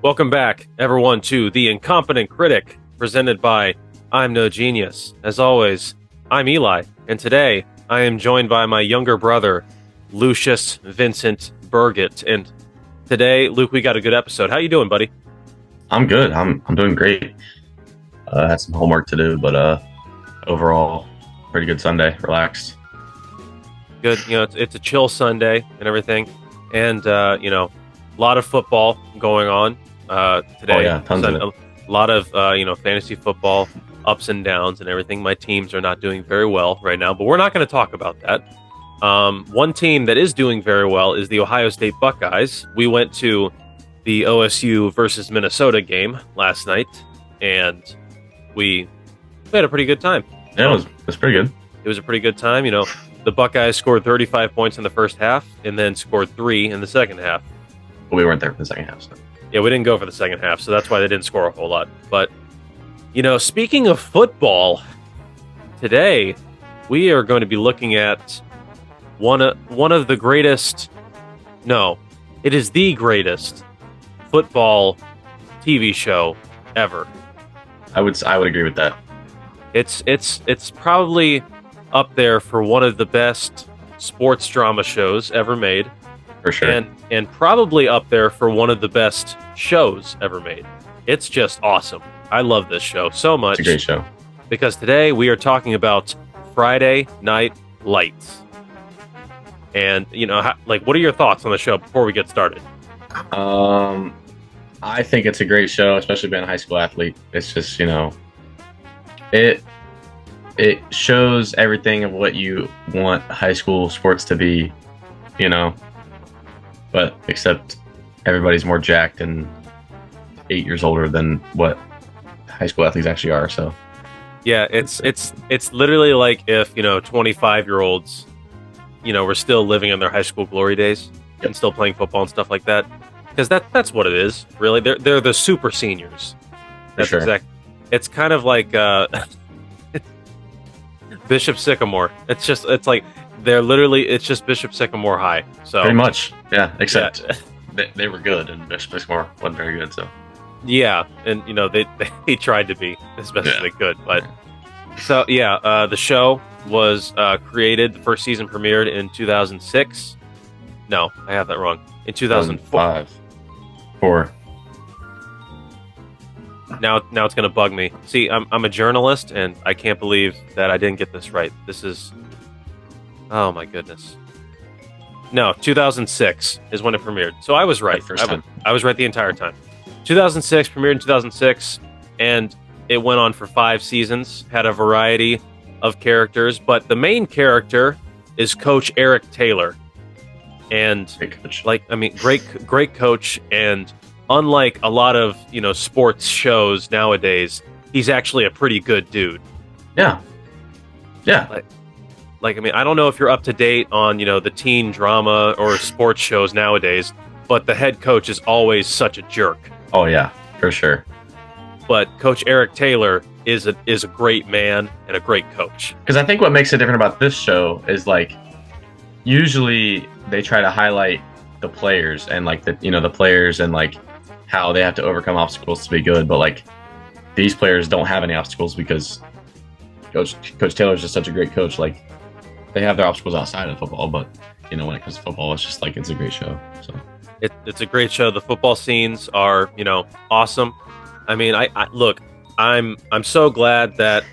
Welcome back, everyone, to The Incompetent Critic, presented by I'm No Genius. As always, I'm Eli, and today I am joined by my younger brother, Lucius Vincent Burgett. And today, Luke, we got a good episode. How you doing, buddy? I'm good. I'm doing great. I had some homework to do, but overall, pretty good Sunday. Relaxed. Good. It's a chill Sunday and everything, and a lot of football going on today. Oh yeah, tons of it. A lot of fantasy football ups and downs and everything. My teams are not doing very well right now, but we're not going to talk about that. One team that is doing very well is the Ohio State Buckeyes. We went to the OSU versus Minnesota game last night, and we had a pretty good time. Yeah, it was pretty good. It was a pretty good time. The Buckeyes scored 35 points in the first half and then scored 3 in the second half. But we weren't there for the second half. So. Yeah, we didn't go for the second half, so that's why they didn't score a whole lot. But, speaking of football, today we are going to be looking at one of the greatest, no, it is the greatest football TV show ever. I would agree with that. It's probably up there for one of the best sports drama shows ever made. For sure. And probably up there for one of the best shows ever made. It's just awesome. I love this show so much. It's a great show. Because today we are talking about Friday Night Lights. And, what are your thoughts on the show before we get started? I think it's a great show, especially being a high school athlete. It's just, it shows everything of what you want high school sports to be, but except everybody's more jacked and 8 years older than what high school athletes actually are. So yeah, it's literally like if 25-year-olds were still living in their high school glory days. Yep. And still playing football and stuff like that, because that's what it is, really. They're the super seniors. That's sure. Exact. It's kind of like Bishop Sycamore. It's just Bishop Sycamore High. So pretty much, yeah. Except they were good, and Bishop Sycamore wasn't very good. So yeah, and they tried to be as best as they could, but so yeah. The show was created. The first season premiered in 2006. No, I have that wrong. In 2005. 4. Now it's going to bug me. See, I'm a journalist, and I can't believe that I didn't get this right. This is... Oh, my goodness. No, 2006 is when it premiered. So I was right. I was right the entire time. 2006, premiered in 2006, and it went on for 5 seasons, had a variety of characters, but the main character is Coach Eric Taylor. And, great coach, and unlike a lot of, sports shows nowadays, he's actually a pretty good dude. Yeah. Yeah. I don't know if you're up to date on, the teen drama or sports shows nowadays, but the head coach is always such a jerk. Oh, yeah, for sure. But Coach Eric Taylor is a great man and a great coach. Because I think what makes it different about this show is, usually they try to highlight the players and, the players and, how they have to overcome obstacles to be good, but these players don't have any obstacles because Coach Taylor is just such a great coach. They have their obstacles outside of football, but when it comes to football, it's just it's a great show. So it's a great show. The football scenes are awesome. I mean, I look, I'm so glad that,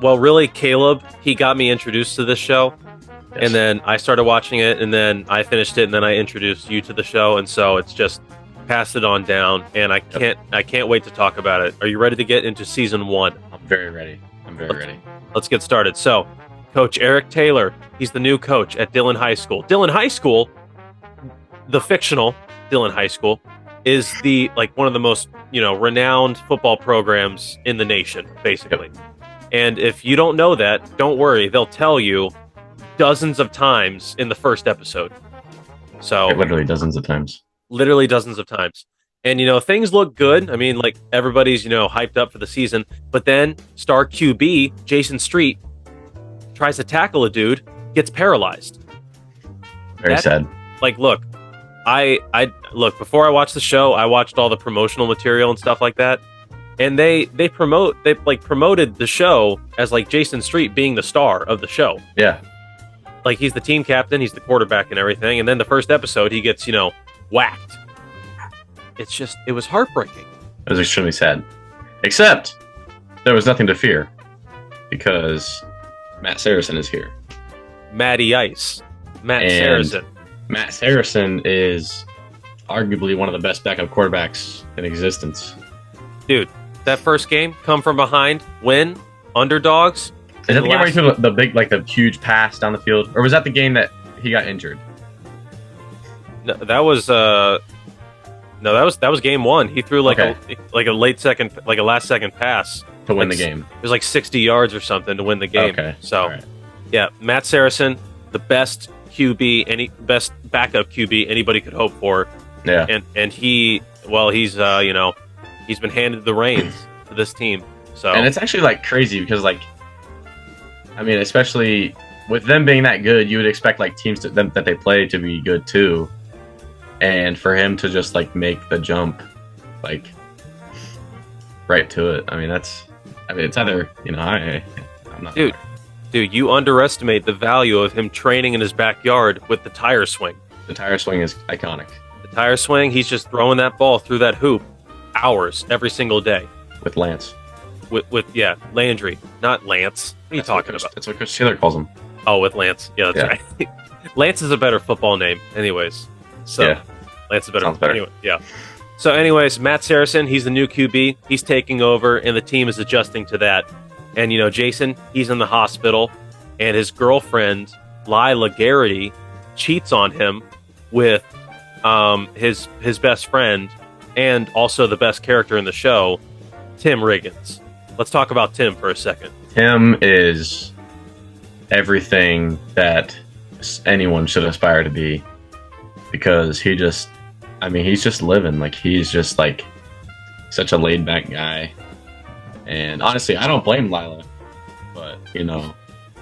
well, really, Caleb, he got me introduced to this show. Yes. And then I started watching it, and then I finished it, and then I introduced you to the show, and so it's just passed it on down, and I can't wait to talk about it. Are you ready to get into season 1? I'm very ready. Ready. Let's get started. So, Coach Eric Taylor, he's the new coach at Dillon High School. Dillon High School, the fictional Dillon High School, is the one of the most renowned football programs in the nation, basically. Yep. And if you don't know that, don't worry, they'll tell you dozens of times in the first episode. So literally dozens of times. And things look good. I mean, everybody's hyped up for the season, but then star QB Jason Street tries to tackle a dude, gets paralyzed. Very sad. Look, I look, before I watched the show, I watched all the promotional material and stuff like that. And they promoted the show as like Jason Street being the star of the show. Yeah. Like he's the team captain, he's the quarterback and everything. And then the first episode he gets, whacked. It was heartbreaking. It was extremely sad. Except there was nothing to fear because Matt Saracen is here. Matty Ice. Matt Saracen. Matt Saracen is arguably one of the best backup quarterbacks in existence. Dude, that first game, come from behind, win, underdogs. Is that the game where he threw the huge pass down the field? Or was that the game that he got injured? No, that was game one. He threw a last second pass to win the game. It was like 60 yards or something to win the game. Okay. So, right. Yeah, Matt Saracen, the best QB, best backup QB anybody could hope for. Yeah. And he's been handed the reins to this team. So, and it's actually like crazy because especially with them being that good, you would expect like teams that they play to be good too. And for him to just like make the jump, like right to it. It's either I'm not. Dude, you underestimate the value of him training in his backyard with the tire swing. The tire swing is iconic. The tire swing, he's just throwing that ball through that hoop hours every single day. With Lance. With Landry, not Lance. What are you talking about? That's what Coach Taylor calls him. Oh, with Lance. Yeah, that's right. Lance is a better football name, anyways. So yeah. Lance is better. Sounds better. Anyway, yeah. So, anyways, Matt Saracen, he's the new QB. He's taking over, and the team is adjusting to that. And Jason, he's in the hospital, and his girlfriend Lila Garrity cheats on him with his best friend, and also the best character in the show, Tim Riggins. Let's talk about Tim for a second. Tim is everything that anyone should aspire to be, because he's just living. Like, he's just like such a laid back guy. And honestly, I don't blame Lila, but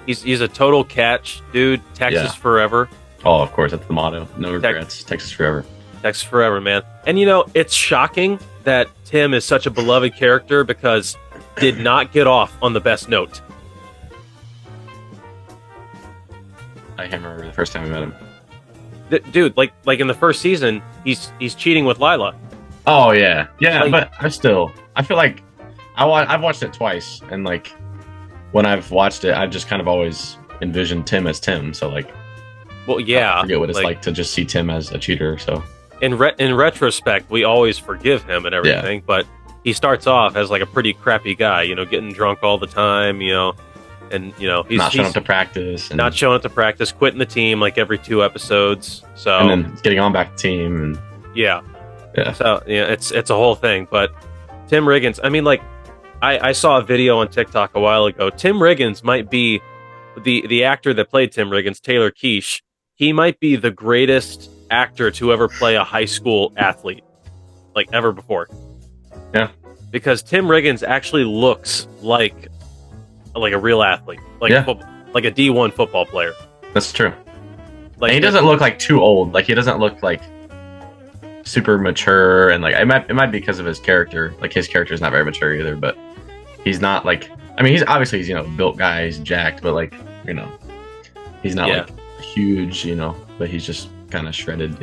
he's a total catch, dude. Texas forever. Oh, of course, that's the motto. No regrets. Texas forever. Texas forever, man. And it's shocking that Tim is such a beloved character because did not get off on the best note. I can't remember the first time we met him. Dude, like in the first season, he's cheating with Lila. Oh yeah, but I feel like I've watched it twice, and like when I've watched it, I've just kind of always envisioned Tim as Tim. So like, well, yeah, I forget what it's like to just see Tim as a cheater. So in retrospect, we always forgive him and everything, but he starts off as like a pretty crappy guy, getting drunk all the time, and he's not showing up to practice, quitting the team like every 2 episodes. So and then getting on back to team, and yeah. So it's a whole thing. But Tim Riggins, I saw a video on TikTok a while ago. Tim Riggins might be the actor that played Tim Riggins, Taylor Quiche. He might be the greatest actor to ever play a high school athlete, like ever before. Yeah, because Tim Riggins actually looks like a real athlete, like a D1 football player. That's true. Like, and he doesn't look like too old. Like, he doesn't look like super mature, and like it might be because of his character. Like, his character is not very mature either, but he's not like, he's obviously he's built guy, he's jacked, but like he's not like huge, but he's just kind of shredded,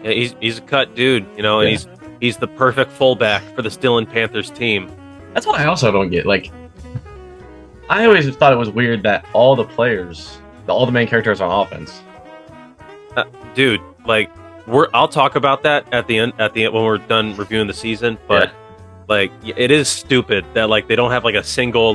Yeah, he's a cut dude, and he's the perfect fullback for the Dillon Panthers team. That's what I also don't get. Like, I always thought it was weird that all the main characters on offense. Dude, like I'll talk about that at the end when we're done reviewing the season, but like it is stupid that like they don't have like a single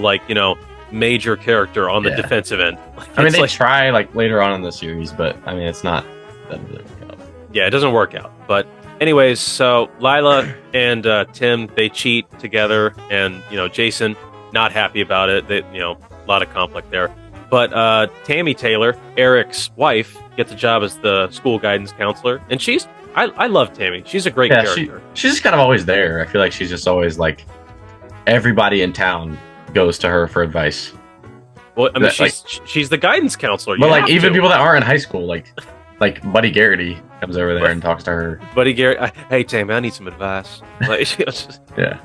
major character on the defensive end. Like, they try like later on in the series, but it's not that really work out. Yeah, it doesn't work out. But anyways, so Lila and Tim, they cheat together, and Jason not happy about it. They, a lot of conflict there. But Tammy Taylor, Eric's wife, gets a job as the school guidance counselor, and I love Tammy. She's a great character. She's just kind of always there. I feel like she's just always like, everybody in town goes to her for advice. Well, she's the guidance counselor. But like even people that aren't in high school, like like Buddy Garrity comes over there and talks to her. Buddy Garrett, hey Tammy, I need some advice. Like, Yeah.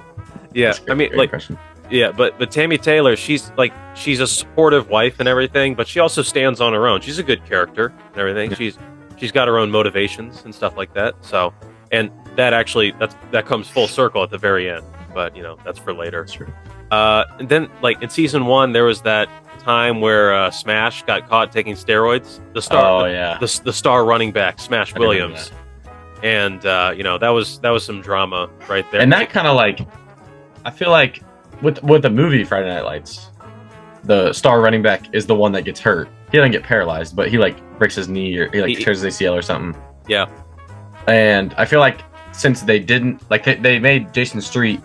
yeah. I mean, Great like, impression. yeah, but Tammy Taylor, she's a supportive wife and everything, but she also stands on her own. She's a good character and everything. Yeah. She's got her own motivations and stuff like that. So, and that comes full circle at the very end. But that's for later. That's true. And then like in season 1, there was that time where Smash got caught taking steroids. The star running back Smash Williams, and that was some drama right there. And that kind of like, I feel like with the movie Friday Night Lights, the star running back is the one that gets hurt. He doesn't get paralyzed, but he like breaks his knee or he tears his ACL or something. Yeah. And I feel like since they didn't like they made Jason Street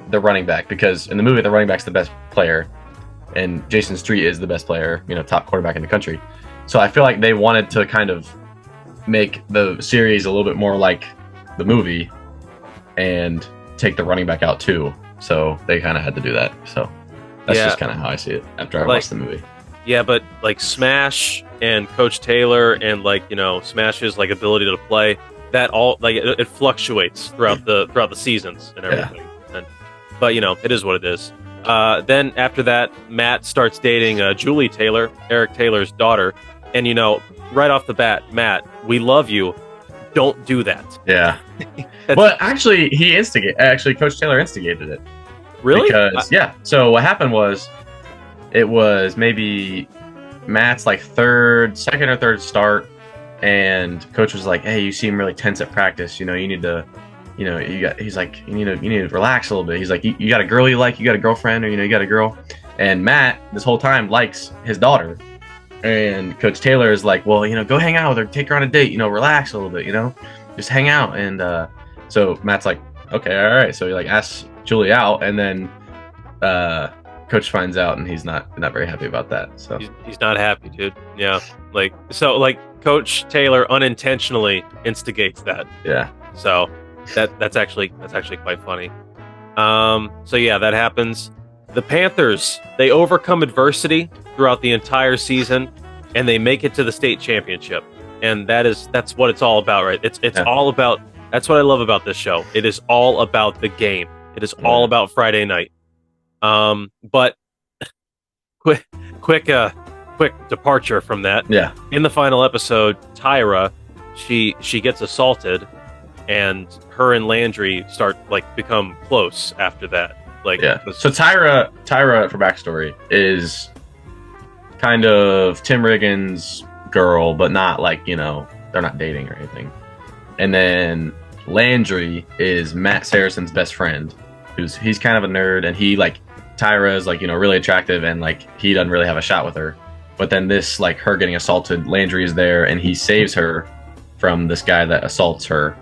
the running back, because in the movie the running back's the best player and Jason Street is the best player, top quarterback in the country. So I feel like they wanted to kind of make the series a little bit more like the movie and take the running back out too. So they kind of had to do that. So that's just kind of how I see it after I watched the movie. Yeah, but like Smash and Coach Taylor and Smash's like ability to play, that all like it fluctuates throughout the seasons and everything. But it is what it is. Then after that, Matt starts dating Julie Taylor, Eric Taylor's daughter, and right off the bat, Matt, we love you. Don't do that. Yeah. But actually, Coach Taylor instigated it. Really? Because so what happened was, it was maybe Matt's like second or third start, and Coach was like, "Hey, you seem really tense at practice. You need to." He's like, you need to relax a little bit. He's like, you got a girl you like, you got a girlfriend, or you got a girl. And Matt this whole time likes his daughter, and Coach Taylor is like, well, go hang out with her, take her on a date, relax a little bit, just hang out. And so Matt's like, okay, all right. So he like asks Julie out, and then Coach finds out, and he's not very happy about that. So he's not happy, dude. Yeah, like Coach Taylor unintentionally instigates that. Yeah. So. That's actually quite funny. So yeah, that happens. The Panthers, they overcome adversity throughout the entire season, and they make it to the state championship. And that's what it's all about, right? It's all about. That's what I love about this show. It is all about the game. It is all about Friday night. But quick departure from that. Yeah. In the final episode, Tyra, she gets assaulted. And her and Landry become close after that. So Tyra, for backstory, is kind of Tim Riggins' girl, but not they're not dating or anything. And then Landry is Matt Saracen's best friend, he's kind of a nerd, and Tyra is really attractive, and he doesn't really have a shot with her. But then this her getting assaulted, Landry is there, and he saves her from this guy that assaults her.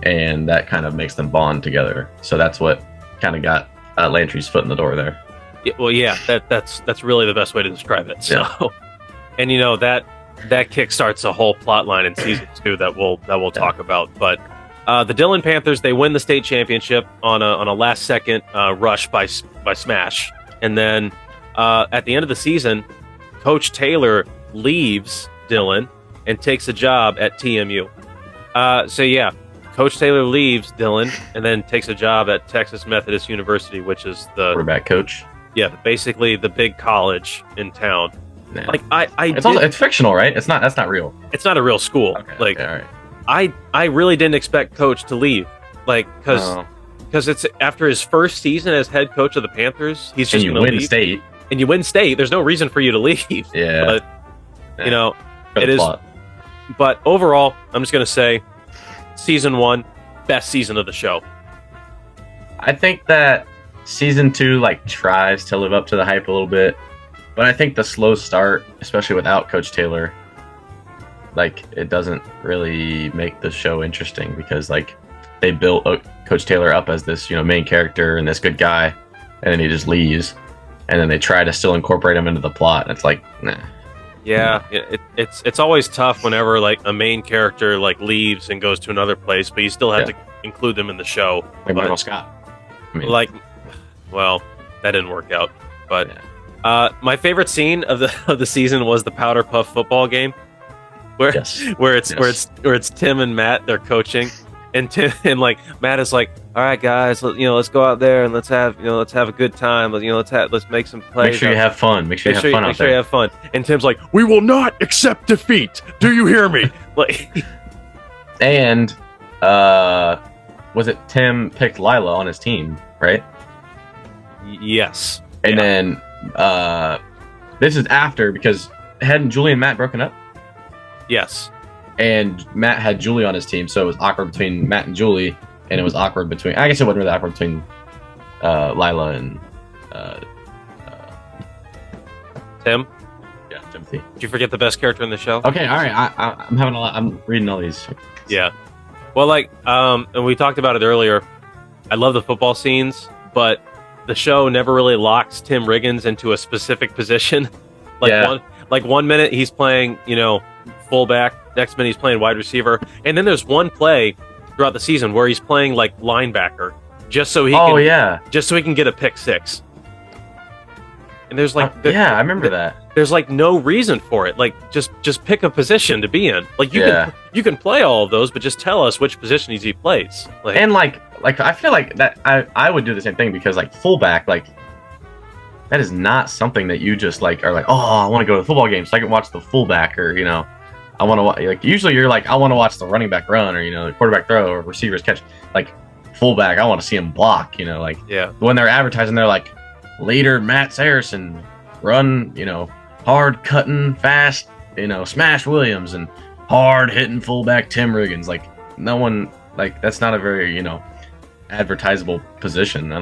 And that kind of makes them bond together. So that's what kind of got Landry's foot in the door there. Yeah, well, yeah, that's really the best way to describe it. So, and that kickstarts a whole plot line in season 2 that we'll talk about. But the Dillon Panthers, they win the state championship on a last second rush by Smash, and then at the end of the season, Coach Taylor leaves Dillon and takes a job at TMU. So yeah. Coach Taylor leaves Dillon and then takes a job at Texas Methodist University, which is the quarterback coach. Yeah, basically the big college in town. Yeah. It's fictional, right? That's not real. It's not a real school. Okay, all right. I really didn't expect Coach to leave, because it's after his first season as head coach of the Panthers, he's just going to leave. State. And you win state. There's no reason for you to leave. Yeah. But it is. But overall, I'm just going to say. Season 1, best season of the show. I think that season 2 tries to live up to the hype a little bit, but I think the slow start, especially without Coach Taylor, it doesn't really make the show interesting, because they built Coach Taylor up as this main character and this good guy, and then he just leaves, and then they try to still incorporate him into the plot, and it's nah. Yeah, it's always tough whenever a main character leaves and goes to another place, but you still have to include them in the show. Like Michael Scott. Well, that didn't work out. But my favorite scene of the season was the Powder Puff football game, where Yes. where it's Yes. where it's Tim and Matt, they're coaching, and Tim and like Matt is like, all right guys, let's go out there and let's have a good time. Let's make some plays. Make sure you have fun. Make sure you have fun out Make sure you there. have fun. And Tim's like, we will not accept defeat. Do you hear me? Like, And was it Tim picked Lila on his team, right? yes. And Yeah. then this is after, because hadn't Julie and Matt broken up? Yes. And Matt had Julie on his team, so it was awkward between Matt and Julie, and it was awkward between, I guess it wasn't really awkward between Lila and Tim, yeah, Timothy. did you forget the best character in the show? Okay, all right. I'm having a lot. I'm reading all these. Yeah. Well, like, and we talked about it earlier. I love the football scenes, but the show never really locks Tim Riggins into a specific position. Yeah. One minute he's playing, fullback. Next minute he's playing wide receiver, and then there's one play throughout the season where he's playing like linebacker, just so he can get a pick six. And there's like, yeah, I remember that. there's like no reason for it. Like just pick a position to be in. Like you can play all of those, but just tell us which position he plays. Like, And like I feel like that I would do the same thing, because like fullback, like that is not something that you just like are like, oh, I want to go to the football game so I can watch the fullback, or I want to watch, like, usually you're like, I want to watch the running back run, or the quarterback throw, or receivers catch. Like fullback, I want to see him block. Like yeah. when they're advertising, they're like, later Matt Saracen run, hard cutting fast, Smash Williams, and hard hitting fullback Tim Riggins. Like no one, like that's not a very advertisable position. I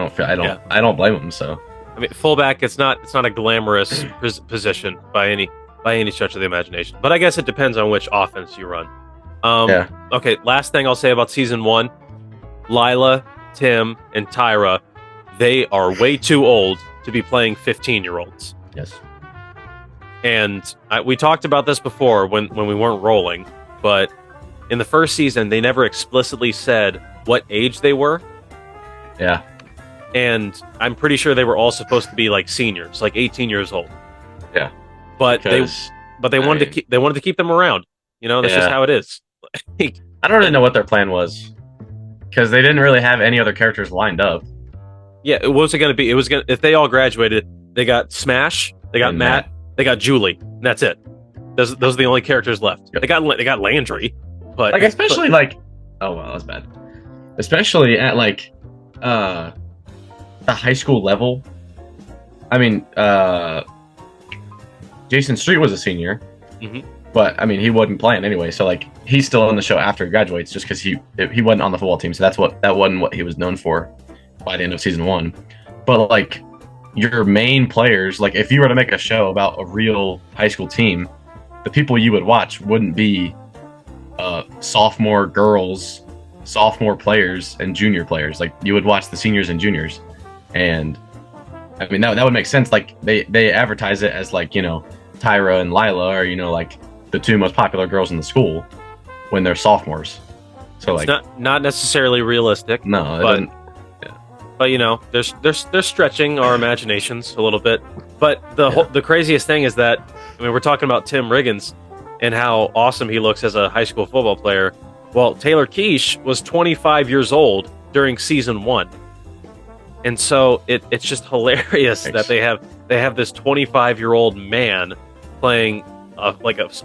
don't blame them. So I mean, fullback. It's not a glamorous position by any stretch of the imagination. But I guess it depends on which offense you run. Yeah. Okay. Last thing I'll say about season 1: Lila, Tim, and Tyra. They are way too old to be playing 15-year-olds. yes, And we talked about this before when we weren't rolling, but in the first season, they never explicitly said what age they were. yeah, And I'm pretty sure they were all supposed to be like seniors, like 18 years old. Yeah. But because they wanted to keep them around. That's just Yeah. how it is. I don't really know what their plan was, because they didn't really have any other characters lined up. Yeah, what was it going to be? It was if they all graduated, they got Smash, they got And Matt, they got Julie. And that's it. Those are the only characters left. Yep. They got Landry, but Like especially oh well, that's bad. Especially at like the high school level. I mean, Jason Street was a senior, Mhm. but I mean he wasn't playing anyway. So like he's still in the show after he graduates, just because he wasn't on the football team. So that wasn't what he was known for by the end of season 1. But like your main players, like if you were to make a show about a real high school team, the people you would watch wouldn't be sophomore girls, sophomore players, and junior players. Like you would watch the seniors and juniors. And I mean that would make sense. Like they advertise it as like Tyra and Lila are like the two most popular girls in the school when they're sophomores. So it's like not necessarily realistic. no, it but- doesn't. But they're stretching our imaginations a little bit. But the craziest thing is that we're talking about Tim Riggins and how awesome he looks as a high school football player. Well, Taylor Quiche was 25 years old during season 1, and so it's just hilarious Nice. that they have this 25-year-old man playing a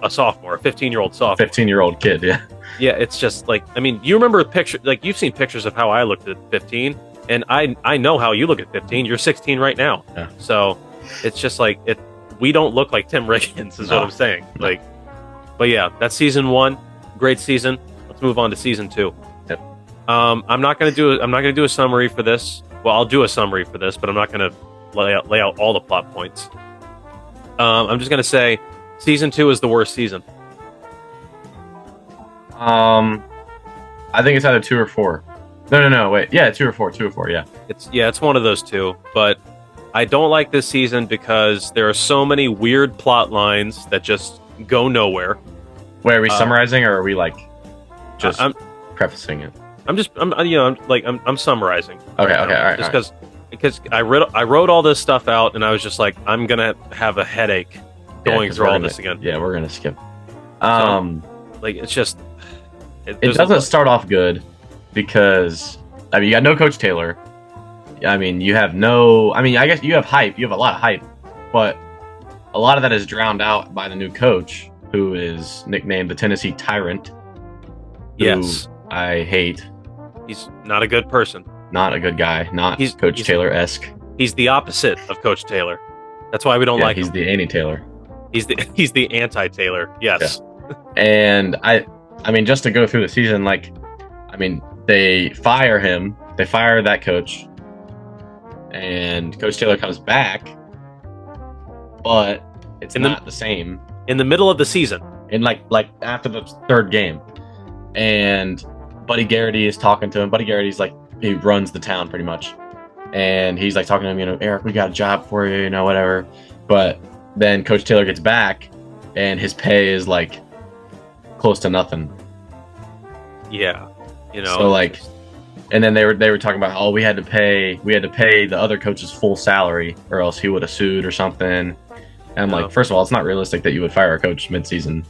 sophomore, a 15-year-old sophomore. 15-year-old kid, yeah. Yeah, it's just like, you remember a picture, like you've seen pictures of how I looked at 15, and I know how you look at 15. You're 16 right now. Yeah. So it's just like we don't look like Tim Riggins is No. what I'm saying. No. Like, but yeah, that's season 1. Great season. Let's move on to season 2. Yep. I'm not gonna do a summary for this. Well, I'll do a summary for this, but I'm not gonna lay out all the plot points. I'm just gonna say season 2 is the worst season. I think it's either 2 or 4. No, wait. Yeah, 2 or 4. 2 or 4. Yeah. It's one of those two, but I don't like this season because there are so many weird plot lines that just go nowhere. Wait, are we summarizing, or are we like just I'm prefacing it? I'm summarizing. Okay, all right. Just because I wrote all this stuff out, and I was just like, I'm gonna have a headache going through all this again. Yeah, we're gonna skip. Like it's just It doesn't start off good because I mean you got no Coach Taylor. I mean you have no. I mean I guess you have hype. You have a lot of hype, but a lot of that is drowned out by the new coach, who is nicknamed the Tennessee Tyrant. Yes, I hate. He's not a good person. Not a good guy. Not Coach Taylor-esque. He's the opposite of Coach Taylor. That's why we don't like him. He's the anti-Taylor. He's the anti-Taylor. Yes. Yeah. And I mean, just to go through the season, like, I mean, they fire him. They fire that coach, and Coach Taylor comes back, but it's not the same. In the middle of the season, in like after the third game, and Buddy Garrity is talking to him. Buddy Garrity's like, he runs the town pretty much, and he's like talking to him, you know, Eric, we got a job for you, you know, whatever. But then Coach Taylor gets back, and his pay is like close to nothing. Yeah, you know. So like, and then they were talking about, oh, we had to pay the other coach's full salary, or else he would have sued or something. And I'm like, first of all, it's not realistic that you would fire a coach mid-season.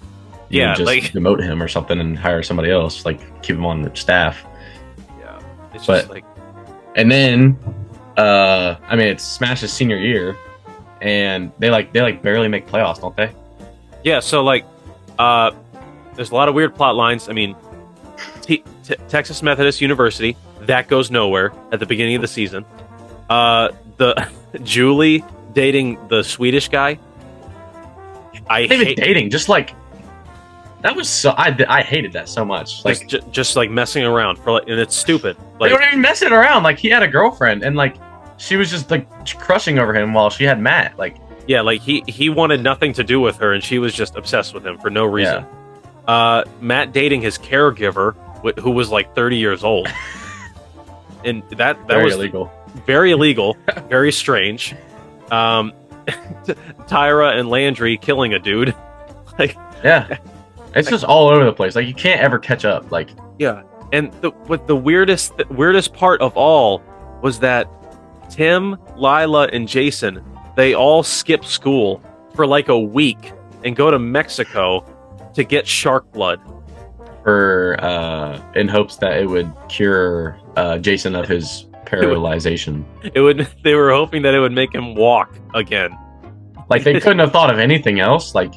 You would just demote him or something and hire somebody else, like keep him on the staff. Yeah, it's but just like, and then, I mean, it's Smash's senior year, and they barely make playoffs, don't they? Yeah. So like, there's a lot of weird plot lines. I mean, Texas Methodist University, that goes nowhere at the beginning of the season. The Julie dating the Swedish guy. I hate dating. Just like that was so. I hated that so much. Like just like messing around for like, and it's stupid. Like, they weren't even messing around. Like he had a girlfriend, and like she was just like crushing over him while she had Matt. Like yeah, like he wanted nothing to do with her, and she was just obsessed with him for no reason. Yeah. Matt dating his caregiver, who was like 30 years old, and that very was illegal. Very illegal, very strange. Tyra and Landry killing a dude. Like yeah, it's just all over the place. Like you can't ever catch up. Like yeah, and the weirdest part of all was that Tim, Lila, and Jason, they all skip school for like a week and go to Mexico to get shark blood for in hopes that it would cure Jason of his paralyzation. They were hoping that it would make him walk again. Like they couldn't have thought of anything else. Like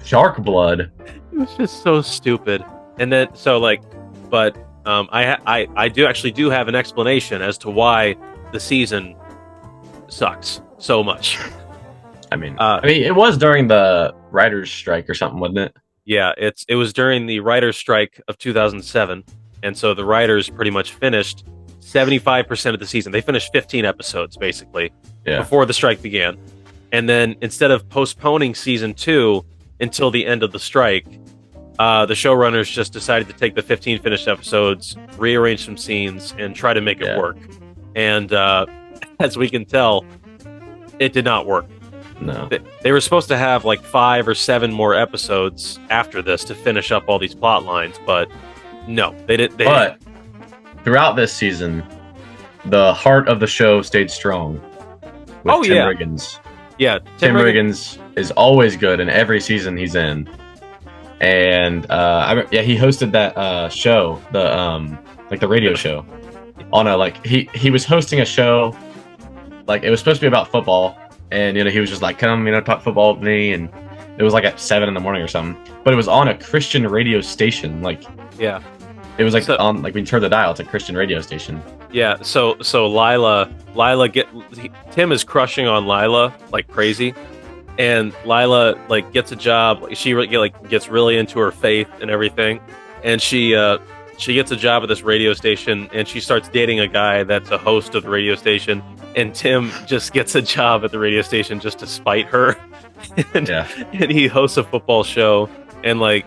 shark blood. It was just so stupid. And then so like, but I do have an explanation as to why the season sucks so much. I mean, it was during the writers' strike or something, wasn't it? Yeah, it was during the writers' strike of 2007, and so the writers pretty much finished 75% of the season. They finished 15 episodes basically before the strike began, and then instead of postponing season 2 until the end of the strike, the showrunners just decided to take the 15 finished episodes, rearrange some scenes, and try to make it work. And as we can tell, it did not work. No. They were supposed to have like 5 or 7 more episodes after this to finish up all these plot lines, but no, they didn't. But throughout this season, the heart of the show stayed strong. With Tim Riggins. Yeah, Tim Riggins is always good in every season he's in, and he hosted that show, the radio show, on a he was hosting a show, like it was supposed to be about football. And, he was just like, come, talk football with me. And it was like at 7 a.m. or something. But it was on a Christian radio station. Like, yeah. It was like on, like when you turn the dial, it's a Christian radio station. Yeah. So Tim is crushing on Lila like crazy. And Lila like gets a job. She gets really into her faith and everything. And she gets a job at this radio station, and she starts dating a guy that's a host of the radio station. And Tim just gets a job at the radio station just to spite her. And he hosts a football show, and like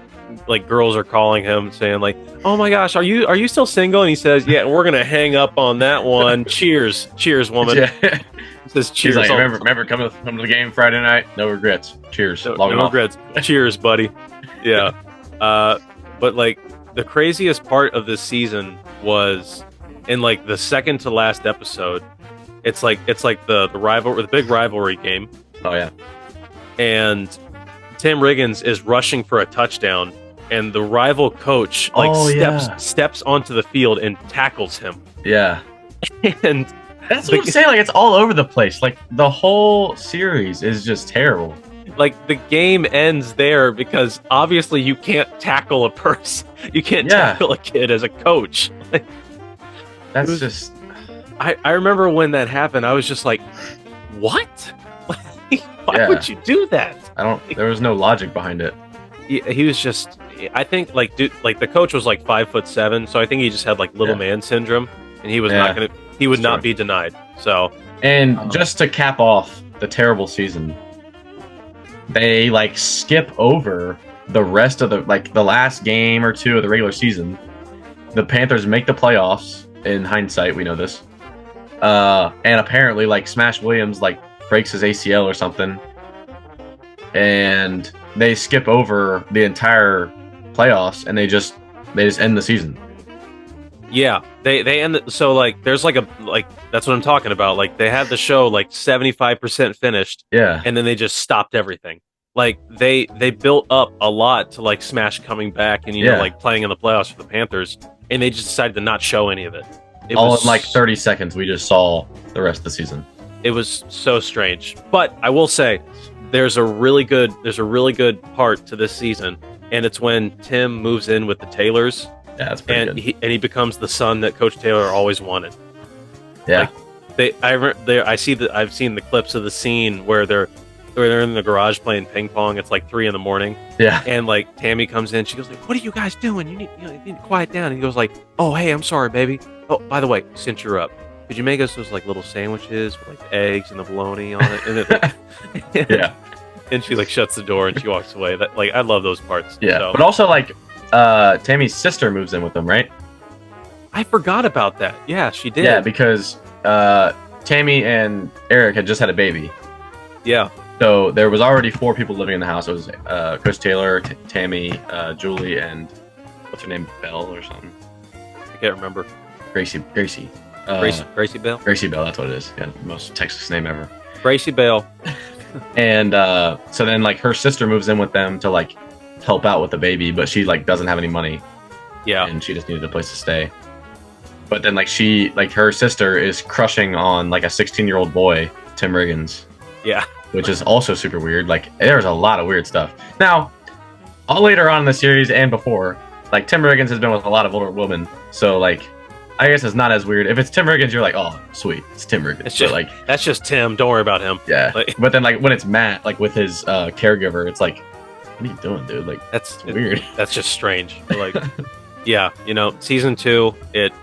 girls are calling him saying like, "Oh my gosh, are you still single?" And he says, "Yeah, we're gonna hang up on that one. Cheers, woman." Yeah. He says, "Cheers." He's like, remember come to the game Friday night. No regrets. Cheers. No regrets. Cheers, buddy. Yeah. But like the craziest part of this season was in like the second to last episode. It's like the big rivalry game. Oh yeah. And Tim Riggins is rushing for a touchdown, and the rival coach steps onto the field and tackles him. Yeah. And that's what I'm saying. Like, it's all over the place. Like, the whole series is just terrible. Like, the game ends there because obviously you can't tackle a person. You can't tackle a kid as a coach. That's just... I remember when that happened, I was just like, what? Why would you do that? There was no logic behind it. He was just... I think, like, the coach was like 5'7", so I think he just had like little man syndrome, and he was not gonna... He would not be denied. So... And just to cap off the terrible season, they like skip over the rest of the last game or two of the regular season. The Panthers make the playoffs. In hindsight, we know this. And apparently, like, Smash Williams like breaks his ACL or something, and they skip over the entire playoffs, and they just end the season. Yeah, they end it. So like, there's like that's what I'm talking about. Like, they had the show like 75% finished. Yeah, and then they just stopped everything. Like, they built up a lot to like Smash coming back and you know, like, playing in the playoffs for the Panthers, and they just decided to not show any of it. All in like 30 seconds, we just saw the rest of the season. It was so strange. But I will say, there's a really good part to this season, and it's when Tim moves in with the Taylors. Yeah, that's pretty good. He becomes the son that Coach Taylor always wanted. Yeah, like, I've seen the clips of the scene where they're in the garage playing ping pong. It's like 3 a.m. Yeah, and like Tammy comes in, she goes like, "What are you guys doing? You need to quiet down." And he goes like, "Oh, hey, I'm sorry, baby. Oh, by the way, since you're up, could you make us those like little sandwiches with like eggs and the bologna on it?" And yeah. And she like shuts the door and she walks away. That, like, I love those parts. Yeah, so. but also like Tammy's sister moves in with them, right? I forgot about that. Yeah, she did. Yeah, because Tammy and Eric had just had a baby. Yeah. So there was already 4 people living in the house. It was Coach Taylor, Tammy, Julie, and what's her name, Belle or something? I can't remember. Gracie. Gracie Bell? Gracie Bell, that's what it is. Yeah, most Texas name ever. Gracie Bell. And so then like her sister moves in with them to like help out with the baby, but she like doesn't have any money. Yeah. And she just needed a place to stay. But then like her sister is crushing on like a 16-year-old boy, Tim Riggins. Yeah. Which is also super weird. Like, there's a lot of weird stuff. Now, all later on in the series and before, like, Tim Riggins has been with a lot of older women, so like, I guess it's not as weird. If it's Tim Riggins, you're like, oh, sweet, it's Tim Riggins. It's just, like, that's just Tim. Don't worry about him. Yeah. Like, but then like when it's Matt, like with his caregiver, it's like, what are you doing, dude? Like, that's weird. That's just strange. Like, yeah, season 2, it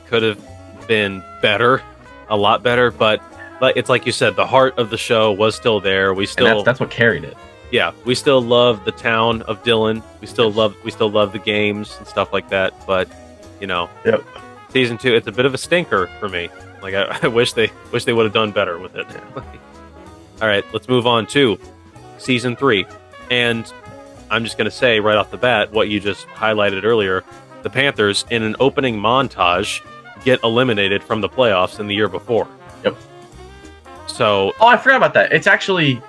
could have been better, a lot better, but it's like you said, the heart of the show was still there. We still and that's what carried it. Yeah, we still love the town of Dillon. We still love the games and stuff like that. But Yep. Season 2, it's a bit of a stinker for me. Like, I wish they would have done better with it. All right, let's move on to season 3, and I'm just going to say right off the bat what you just highlighted earlier: the Panthers, in an opening montage, get eliminated from the playoffs in the year before. Yep. So, I forgot about that. It's actually,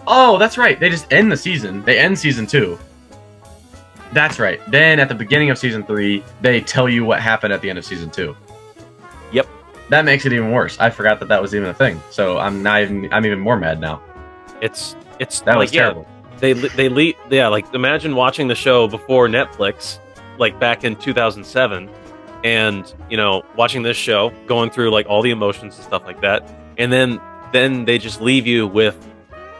that's right. They just end the season. They end season 2. That's right. Then at the beginning of season 3, they tell you what happened at the end of season 2. Yep. That makes it even worse. I forgot that was even a thing. So I'm even more mad now. It's that was terrible. They like, imagine watching the show before Netflix, like back in 2007, and watching this show, going through like all the emotions and stuff like that, and then they just leave you with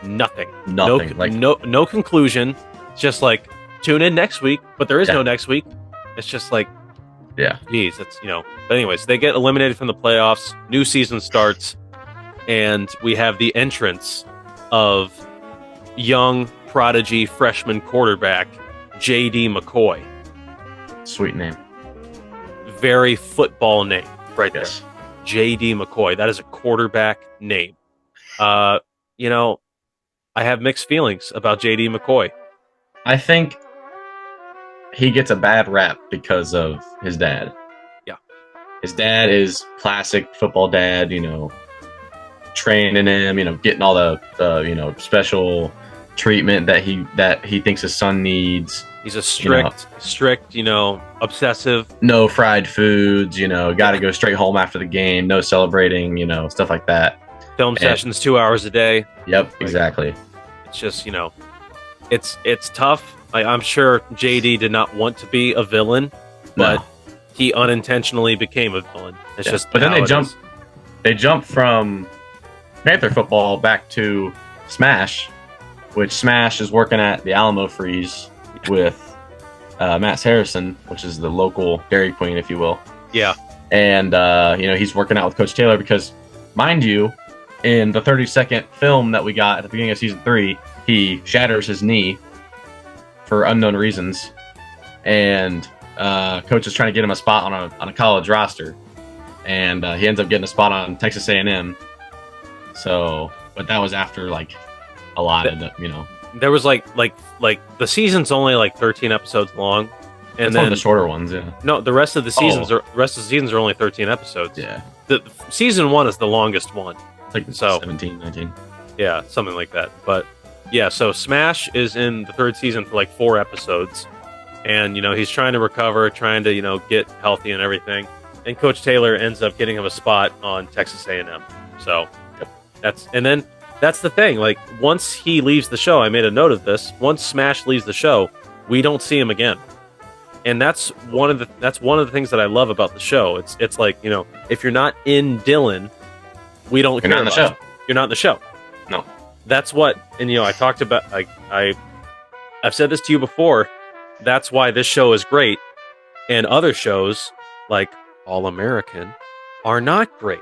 nothing. No conclusion. Just like, tune in next week, but there is no next week. It's just like, yeah, geez, it's But anyways, they get eliminated from the playoffs. New season starts, and we have the entrance of young prodigy freshman quarterback J.D. McCoy. Sweet name. Very football name, right there. J.D. McCoy. That is a quarterback name. I have mixed feelings about J.D. McCoy. I think he gets a bad rap because of his dad. Yeah. His dad is classic football dad, training him, getting all the special treatment that he thinks his son needs. He's a strict, obsessive. No fried foods, got to go straight home after the game. No celebrating, stuff like that. Film sessions 2 hours a day. Yep, exactly. It's just, it's tough. I'm sure JD did not want to be a villain, but he unintentionally became a villain. It's just. But then they jump from Panther football back to Smash, which Smash is working at the Alamo Freeze with Matt Harrison, which is the local Dairy Queen, if you will. Yeah. And, he's working out with Coach Taylor because, mind you, in the 30-second film that we got at the beginning of Season 3, he shatters his knee for unknown reasons. And Coach is trying to get him a spot on a college roster. And he ends up getting a spot on Texas A&M. So, but that was after, a lot of, There was like the season's only 13 episodes long, and it's then one of the shorter ones. Yeah. No, the rest of the seasons are only 13 episodes. Yeah. The season 1 is the longest one. It's 17, 19. Yeah, something like that. But yeah, so Smash is in the 3rd season for 4 episodes, and he's trying to recover, trying to get healthy and everything. And Coach Taylor ends up getting him a spot on Texas A&M. So that's the thing. Once he leaves the show, I made a note of this. Once Smash leaves the show, we don't see him again, and that's one of the things that I love about the show. It's if you're not in Dillon, we don't. You're not in the show. You're not in the show. No. That's what, and I talked about. I've said this to you before. That's why this show is great, and other shows like All American are not great.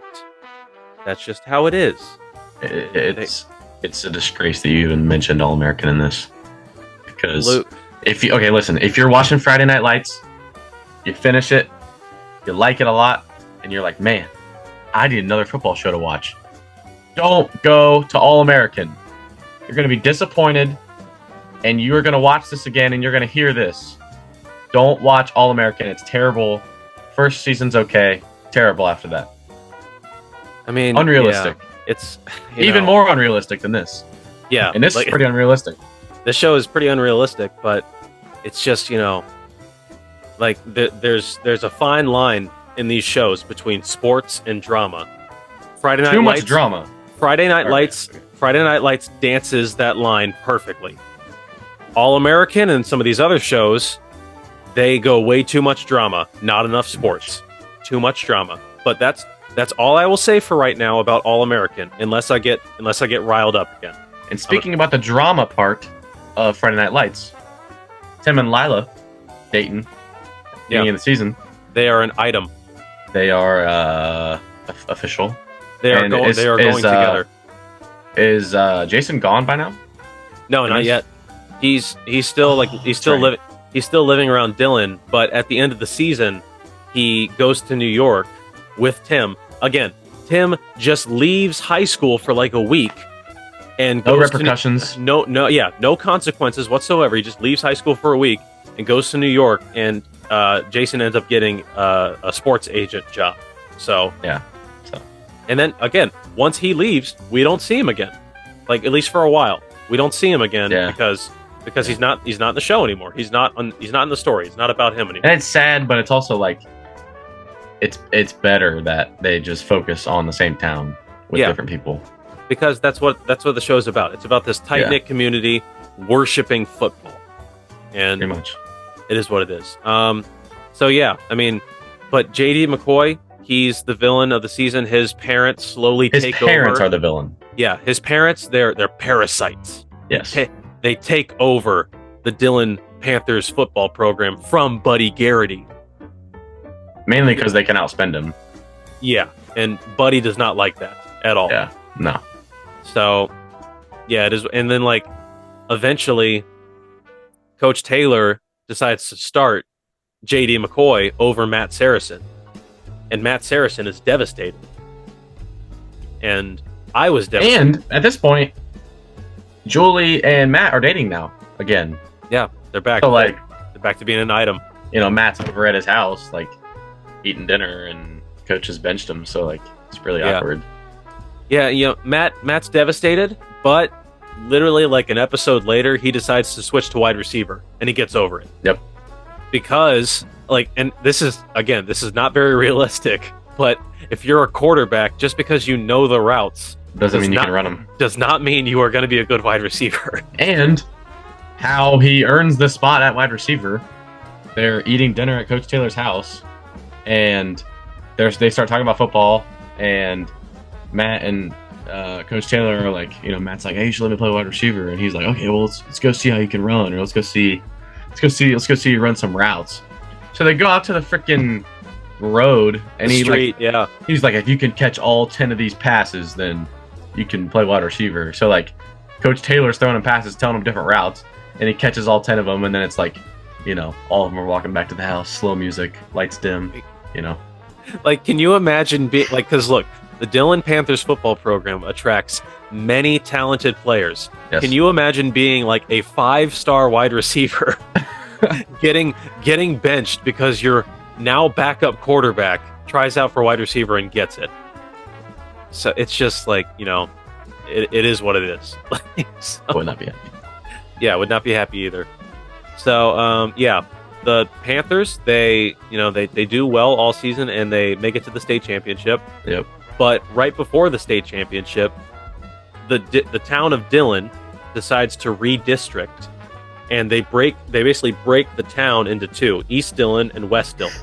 That's just how it is. It's a disgrace that you even mentioned All American in this, because if you're watching Friday Night Lights, you finish it, you like it a lot, and you're like, man, I need another football show to watch. Don't go to All American. You're going to be disappointed, and you are going to watch this again, and you're going to hear this. Don't watch All American. It's terrible. First season's okay. Terrible after that. I mean, unrealistic. Yeah, it's even more unrealistic than this. Yeah, and this is pretty unrealistic. This show is pretty unrealistic, but it's just there's a fine line in these shows between sports and drama. Friday Night Lights, much drama. Friday Night Lights dances that line perfectly. All American and some of these other shows, they go way too much drama, not enough sports. Too much drama. But that's all I will say for right now about All American, unless I get riled up again. And speaking about the drama part of Friday Night Lights, Tim and Lila dating beginning of the season. They are an item. They are official. They are going together. Is Jason gone by now? No, not yet. He's still living around Dillon, but at the end of the season, he goes to New York with Tim. Again, Tim just leaves high school for a week and no repercussions. No consequences whatsoever. He just leaves high school for a week and goes to New York, and Jason ends up getting a sports agent job. And then again, once he leaves, we don't see him again. At least for a while, we don't see him again because he's not in the show anymore. He's not in the story. It's not about him anymore. And it's sad, but it's also it's better that they just focus on the same town with different people. Because that's what the show's about. It's about this tight-knit community worshiping football. And pretty much. It is what it is. So yeah, I mean, but JD McCoy, he's the villain of the season. His parents slowly take over. His parents are the villain. Yeah, his parents, they're parasites. Yes. They take over the Dillon Panthers football program from Buddy Garrity. Mainly because they can outspend him. Yeah, and Buddy does not like that at all. Yeah, no. So, yeah, it is. And then, eventually, Coach Taylor decides to start J.D. McCoy over Matt Saracen. And Matt Saracen is devastated. And I was devastated. And at this point, Julie and Matt are dating now again. Yeah, they're back. So, they're back to being an item. Matt's over at his house, eating dinner, and Coach has benched him. So, it's really awkward. Yeah, Matt's devastated, but literally like an episode later, he decides to switch to wide receiver, and he gets over it. Yep. Because like, and this is not very realistic, but if you're a quarterback, just because you know the routes Doesn't mean you can run them. does not mean you are going to be a good wide receiver. And how he earns the spot at wide receiver, they're eating dinner at Coach Taylor's house, and they start talking about football, and Matt and Coach Taylor are like, Matt's like, hey, you should let me play wide receiver, and he's like, okay, well, let's go see how you can run, or let's go see you run some routes. So they go out to the freaking road, and he's like, if you can catch all 10 of these passes, then you can play wide receiver. So like, Coach Taylor's throwing him passes, telling him different routes, and he catches all 10 of them, and then it's like, all of them are walking back to the house, slow music, lights dim, Like, can you imagine being like, because look, the Dillon Panthers football program attracts many talented players. Yes. Can you imagine being like a 5-star wide receiver getting benched because your now backup quarterback tries out for wide receiver and gets it? So it's just like, it is what it is. So, would not be happy. Yeah, would not be happy either. So, the Panthers, they do well all season, and they make it to the state championship. Yep. But right before the state championship, the town of Dillon decides to redistrict, and they basically break the town into two: East Dillon and West Dillon.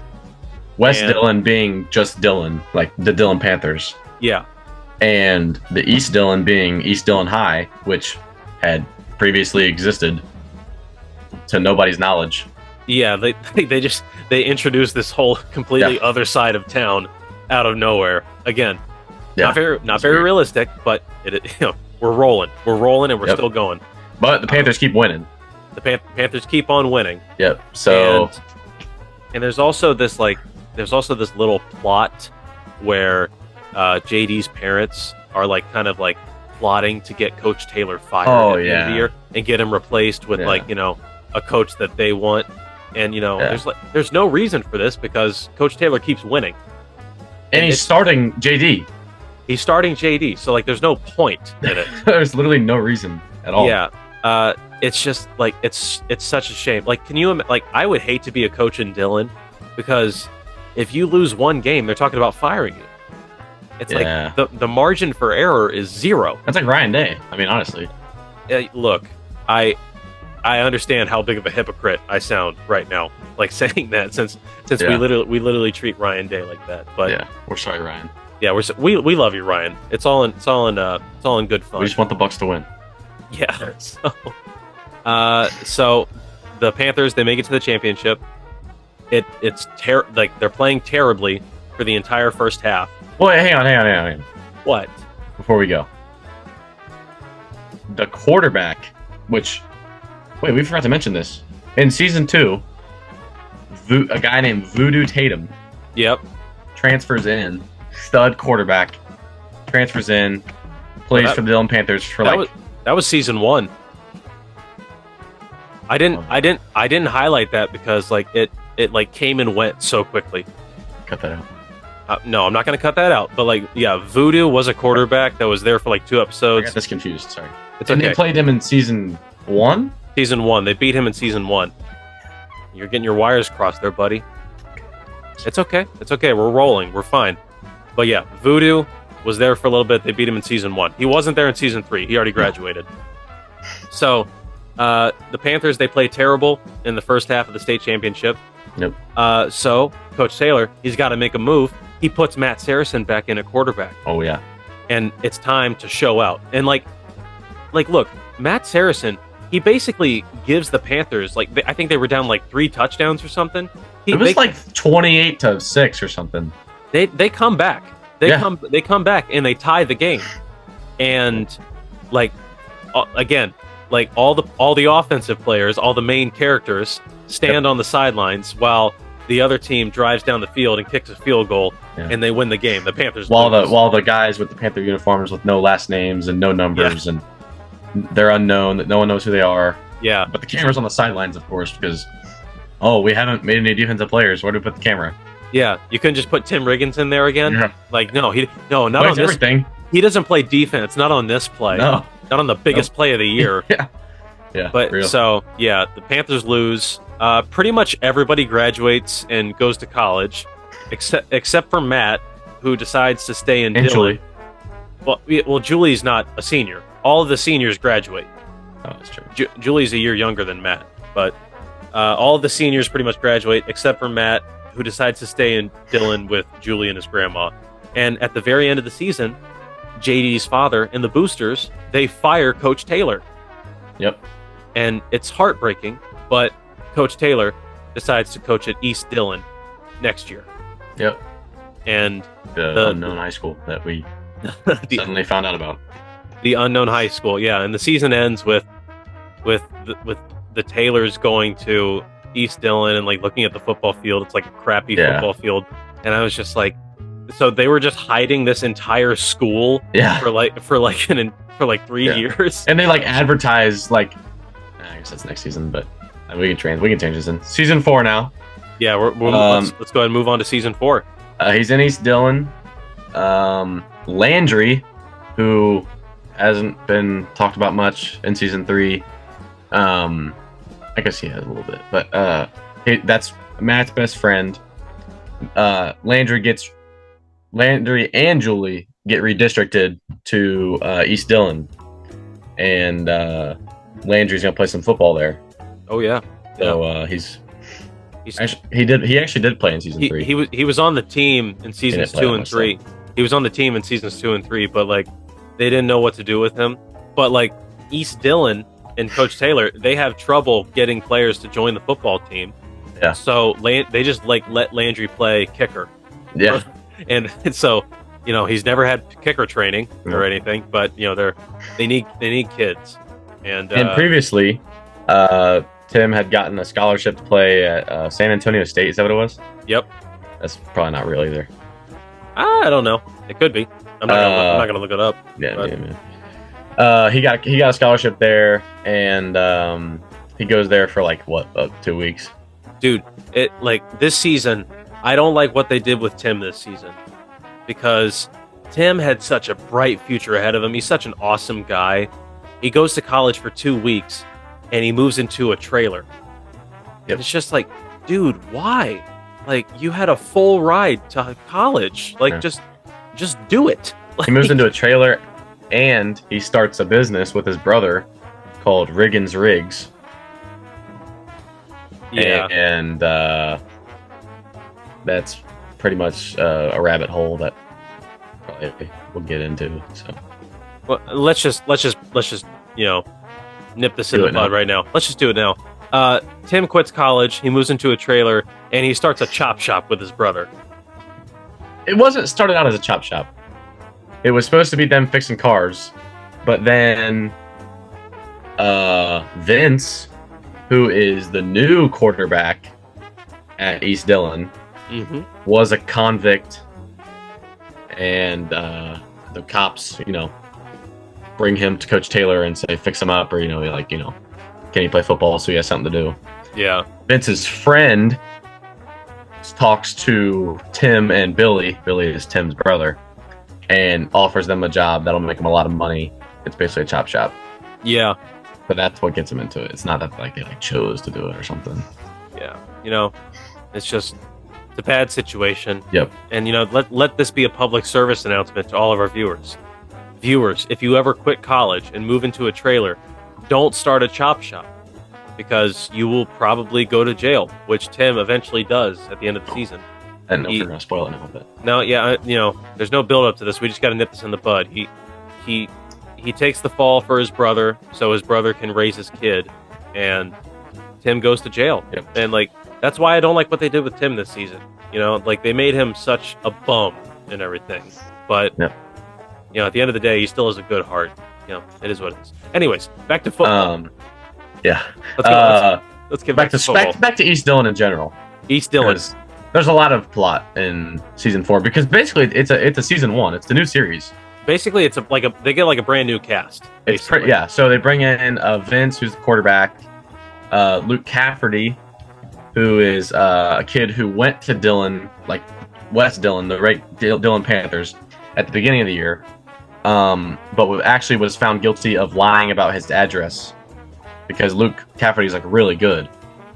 Dillon being just Dillon, like the Dillon Panthers. Yeah. And the East Dillon being East Dillon High, which had previously existed to nobody's knowledge. Yeah, they introduced this whole completely other side of town out of nowhere. Again, not very realistic, but we're rolling, and we're still going. But the Panthers keep winning. The Panthers keep on winning. Yep. So, and there's also this little plot where JD's parents are like kind of like plotting to get Coach Taylor fired at the end of the year and get him replaced with a coach that they want. And there's no reason for this because Coach Taylor keeps winning. And he's starting JD. He's starting JD, so like there's no point in it. There's literally no reason at all. Yeah. It's just like it's such a shame. Like, can you like I would hate to be a coach in Dillon because if you lose one game, they're talking about firing you. It's like the margin for error is 0. That's like Ryan Day. I mean, honestly. Look, I understand how big of a hypocrite I sound right now, like saying that since we literally treat Ryan Day like that. But yeah, we're sorry, Ryan. Yeah, we love you, Ryan. It's all in good fun. We just want the Bucks to win. Yeah. So the Panthers, they make it to the championship. It's they're playing terribly for the entire first half. Well, hang on. What? Before we go, the quarterback, we forgot to mention this. In season 2, a guy named Voodoo Tatum. Yep. Transfers in, stud quarterback. Transfers in, plays for the Dillon Panthers for that was season 1. I didn't highlight that because like it like came and went so quickly. Cut that out. No, I'm not going to cut that out. But like, yeah, Voodoo was a quarterback that was there for like 2 episodes. I got this confused. Sorry. And they played him in season 1. Season 1. They beat him in season 1. You're getting your wires crossed there, buddy. It's okay. We're rolling. We're fine. But yeah, Voodoo was there for a little bit. They beat him in season 1. He wasn't there in season 3. He already graduated. So, the Panthers, they play terrible in the first half of the state championship. Nope. So, Coach Taylor, he's got to make a move. He puts Matt Saracen back in at quarterback. Oh, yeah. And it's time to show out. And like look, Matt Saracen, he basically gives the Panthers, I think they were down like 3 touchdowns or something. It was like 28-6 or something. They come back. They come back and they tie the game. And again, like all the offensive players, all the main characters stand on the sidelines while the other team drives down the field and kicks a field goal, and they win the game. The Panthers while the guys with the Panther uniforms with no last names and no numbers and they're unknown, that no one knows who they are. Yeah. But the camera's on the sidelines, of course, because we haven't made any defensive players. Where do we put the camera? Yeah, you couldn't just put Tim Riggins in there again. Yeah. Like, not on this. Everything. He doesn't play defense. Not on this play. No. not on the biggest play of the year. Yeah, But real. so yeah, the Panthers lose. Pretty much everybody graduates and goes to college, except for Matt, who decides to stay in And Dillon. Julie. Well, Julie's not a senior. All of the seniors graduate. Oh, that's true. Julie's a year younger than Matt, but all of the seniors pretty much graduate except for Matt, who decides to stay in Dillon with Julie and his grandma. And at the very end of the season, JD's father and the boosters, they fire Coach Taylor. Yep. And it's heartbreaking, but Coach Taylor decides to coach at East Dillon next year. Yep. And The unknown high school that we suddenly found out about. the unknown high school, yeah. And the season ends with the Taylors going to East Dillon and like looking at the football field. It's like a crappy football field, and I was just like, so they were just hiding this entire school Yeah. for 3 Yeah. years. And they like advertise like, I guess that's next season, but we can change this in season 4 now. Yeah, let's go ahead and move on to season 4. He's in East Dillon. Landry, who hasn't been talked about much in season 3. I guess he has a little bit, but that's Matt's best friend. Landry and Julie get redistricted to East Dillon, and Landry's gonna play some football there. Oh yeah. So he actually did play in season 3. He was on the team in seasons play 2 and 3. He was on the team in seasons 2 and 3, but like they didn't know what to do with him. But like East Dillon and Coach Taylor, they have trouble getting players to join the football team. Yeah. So they just like let Landry play kicker. Yeah. And so, he's never had kicker training or anything, but they need kids. And previously, Tim had gotten a scholarship to play at San Antonio State. Is that what it was? Yep. That's probably not real either. I don't know. It could be. I'm not gonna look it up. Yeah, but- he got a scholarship there, and he goes there for like 2 weeks. Dude, this season, I don't like what they did with Tim this season, because Tim had such a bright future ahead of him. He's such an awesome guy. He goes to college for 2 weeks, and he moves into a trailer. Yep. It's just like, dude, why? Like, you had a full ride to college. Like, Yeah. just do it. He moves into a trailer, and he starts a business with his brother called Riggins Riggs. Yeah. And that's pretty much a rabbit hole that probably we'll get into. So Well, let's just nip this in Do the it now. bud right now. Let's just do it now. Tim quits college. He moves into a trailer, and he starts a chop shop with his brother. it wasn't started out as a chop shop. It was supposed to be them fixing cars, but then Vince, who is the new quarterback at East Dillon, Mm-hmm. was a convict, and the cops, bring him to Coach Taylor and say fix him up, or can he play football so he has something to do. Yeah. Vince's friend talks to Tim and Billy. Billy is Tim's brother, and offers them a job that'll make them a lot of money. It's basically a chop shop, Yeah. but that's what gets them into it. It's not that they chose to do it or something. Yeah. It's just it's a bad situation. Yep. And let this be a public service announcement to all of our viewers. Viewers, if you ever quit college and move into a trailer, don't start a chop shop, because you will probably go to jail, which Tim eventually does at the end of the season. And we're gonna spoil it now, but No, yeah, there's no build up to this. We just got to nip this in the bud. He takes the fall for his brother, so his brother can raise his kid, and Tim goes to jail. Yep. And that's why I don't like what they did with Tim this season. They made him such a bum and everything. But Yep. at the end of the day, he still has a good heart. It is what it is. Anyways, back to football. yeah. Let's get back to football. back to East Dillon in general. East Dillon. 'Cause there's a lot of plot in season 4, because basically it's a season 1. It's the new series. Basically, they get a brand new cast. It's basically. yeah. So they bring in Vince, who's the quarterback, Luke Cafferty, who is a kid who went to Dillon, like West Dillon, the Dillon Panthers, at the beginning of the year, but actually was found guilty of lying about his address because Luke Cafferty is like really good,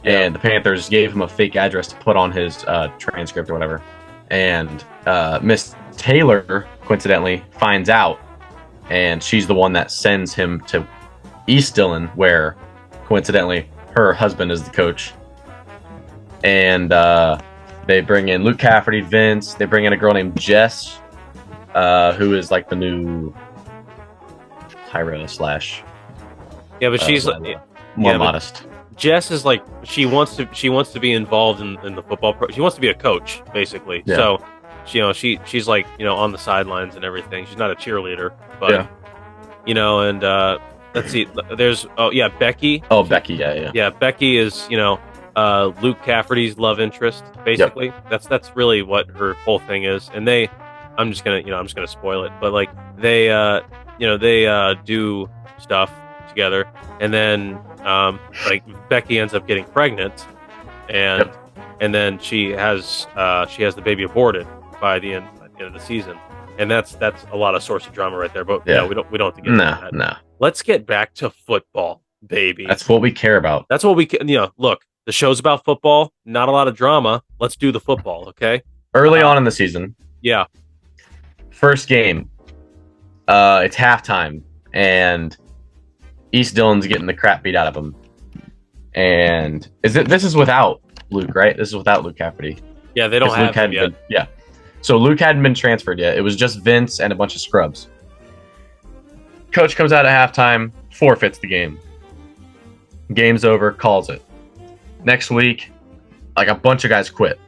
and the Panthers gave him a fake address to put on his transcript or whatever. And Miss Taylor coincidentally finds out, and she's the one that sends him to East Dillon, where coincidentally her husband is the coach. And they bring in Luke Cafferty, Vince. They bring in a girl named Jess, who is like the new Tyra slash. Yeah, but she's more modest. Jess is like she wants to be involved in the football. She wants to be a coach, basically. Yeah. So, she's like on the sidelines and everything. She's not a cheerleader, but and let's see. There's Becky. Oh, Becky, yeah. Yeah, Becky is Luke Cafferty's love interest, basically. Yep. That's really what her whole thing is. And I'm just gonna spoil it, but like they do stuff together, and then like Becky ends up getting pregnant, and then she has the baby aborted by the end of the season, and that's a lot of source of drama right there. But we don't have to get into that. No. Let's get back to football, baby. That's what we care about. That's what we look. The show's about football, not a lot of drama. Let's do the football, okay? Early on in the season. Yeah. First game. It's halftime, and East Dillon's getting the crap beat out of him. And this is without Luke, right? This is without Luke Cafferty. Yeah, they don't have him yet. So Luke hadn't been transferred yet. It was just Vince and a bunch of scrubs. Coach comes out at halftime, forfeits the game. Game's over, calls it. Next week, like a bunch of guys quit.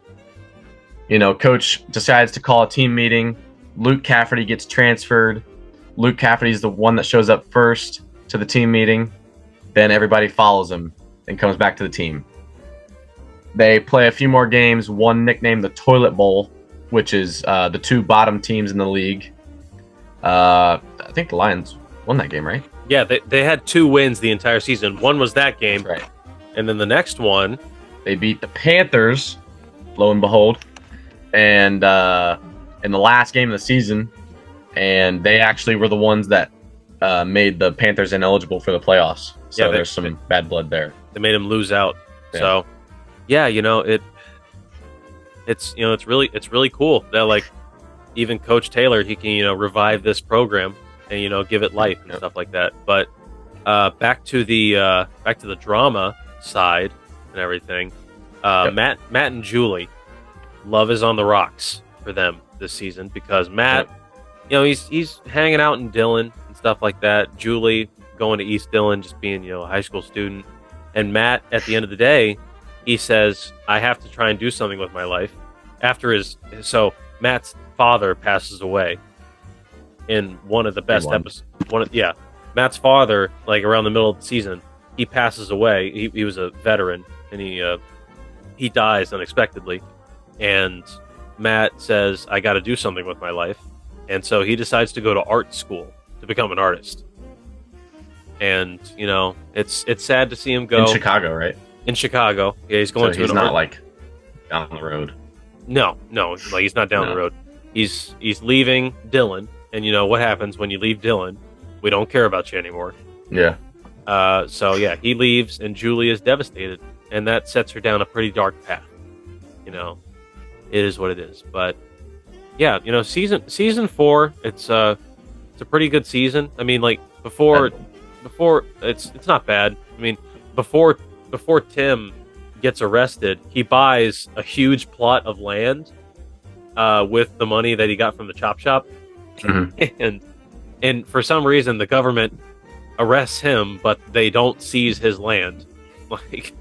Coach decides to call a team meeting. Luke Cafferty gets transferred. Luke Cafferty's the one that shows up first to the team meeting. Then everybody follows him and comes back to the team. They play a few more games, one nicknamed the Toilet Bowl, which is the two bottom teams in the league. I think the Lions won that game, right? Yeah, they had 2 wins the entire season. One was that game. That's right. And then the next one, they beat the Panthers, lo and behold, and in the last game of the season, and they actually were the ones that made the Panthers ineligible for the playoffs. So there's some bad blood there. They made them lose out. Yeah. So, it's really cool that like even Coach Taylor, he can revive this program and give it life and stuff like that. But back to the drama side and everything. Matt and Julie, love is on the rocks for them this season because Matt, he's hanging out in Dillon and stuff like that. Julie going to East Dillon, just being a high school student, and Matt at the end of the day, he says, I have to try and do something with my life. So Matt's father passes away in one of the best episodes. Matt's father, like around the middle of the season, he passes away. He was a veteran, and he dies unexpectedly. And Matt says, I got to do something with my life. And so he decides to go to art school to become an artist. And, it's sad to see him go. In Chicago, right? In Chicago. Yeah, he's going to he's not like down the road. No, like he's not down the road. He's leaving Dillon. And what happens when you leave Dillon? We don't care about you anymore. Yeah. He leaves, and Julie is devastated, and that sets her down a pretty dark path. It is what it is. But season 4, it's a pretty good season. I mean, like before it's not bad. I mean, before Tim gets arrested, he buys a huge plot of land with the money that he got from the chop shop, and for some reason the government arrests him, but they don't seize his land. Like,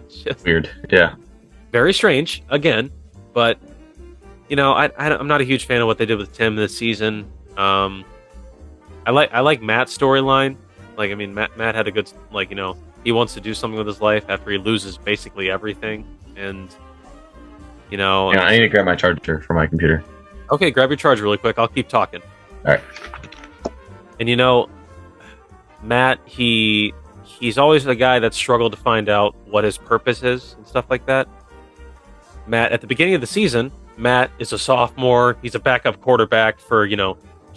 just weird. Yeah, very strange again. But I'm not a huge fan of what they did with Tim this season. I like Matt's storyline. Like, I mean, Matt had a good, he wants to do something with his life after he loses basically everything, and I need to grab my charger for my computer. Okay, grab your charger really quick. I'll keep talking. All right. And Matt, he's always the guy that struggled to find out what his purpose is and stuff like that. Matt, at the beginning of the season, Matt is a sophomore. He's a backup quarterback for,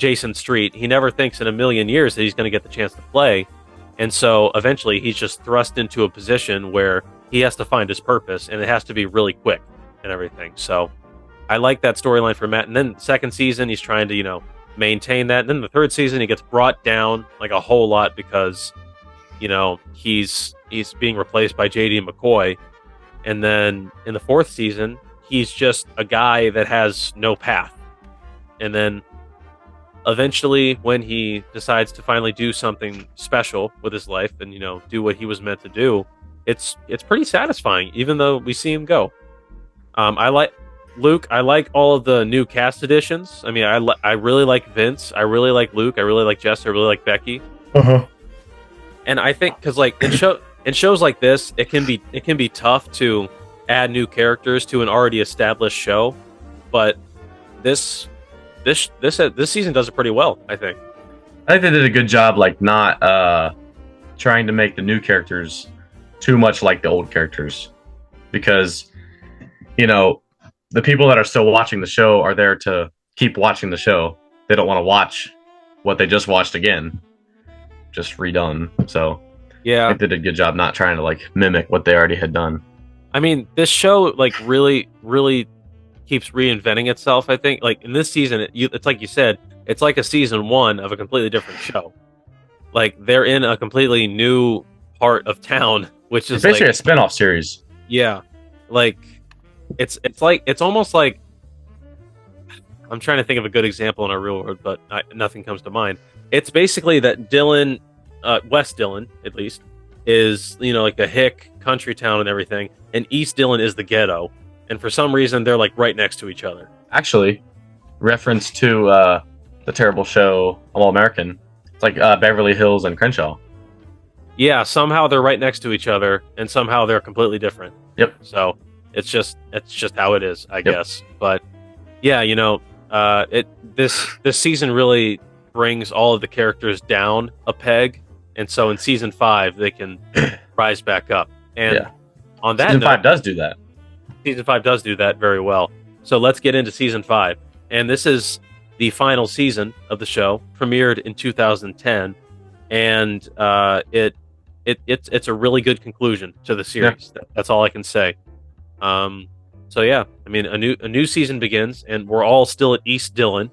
Jason Street. He never thinks in a million years that he's going to get the chance to play. And so eventually he's just thrust into a position where he has to find his purpose, and it has to be really quick and everything. So I like that storyline for Matt. And then second season, he's trying to, maintain that. And then the third season, he gets brought down like a whole lot because, he's being replaced by JD McCoy. And then in the fourth season, he's just a guy that has no path. And then eventually, when he decides to finally do something special with his life and, do what he was meant to do, it's pretty satisfying, even though we see him go. I like Luke. I like all of the new cast additions. I mean, I really like Vince. I really like Luke. I really like Jess. I really like Becky. And I think because in shows like this, it can be tough to add new characters to an already established show, but this season does it pretty well, I think. I think they did a good job, not trying to make the new characters too much like the old characters, because the people that are still watching the show are there to keep watching the show. They don't want to watch what they just watched again, just redone. So yeah, they did a good job not trying to mimic what they already had done. I mean, this show really, really keeps reinventing itself. I think in this season, it's like you said, it's like a season one of a completely different show. They're in a completely new part of town, which is basically a spin-off series. Yeah, it's almost like, I'm trying to think of a good example in our real world, but nothing comes to mind. It's basically that Dillon, West Dillon at least, is a hick country town and everything, and East Dillon is the ghetto. And for some reason, they're right next to each other. Actually, reference to the terrible show All American. It's like Beverly Hills and Crenshaw. Yeah, somehow they're right next to each other, and somehow they're completely different. Yep. So it's just how it is, I guess. But yeah, this season really brings all of the characters down a peg, and so in season 5 they can rise back up. And on that season note, 5 does do that. Season 5 does do that very well. So let's get into season 5. And this is the final season of the show, premiered in 2010, and it's a really good conclusion to the series. Yeah. That's all I can say. So yeah, I mean, a new season begins, and we're all still at East Dillon,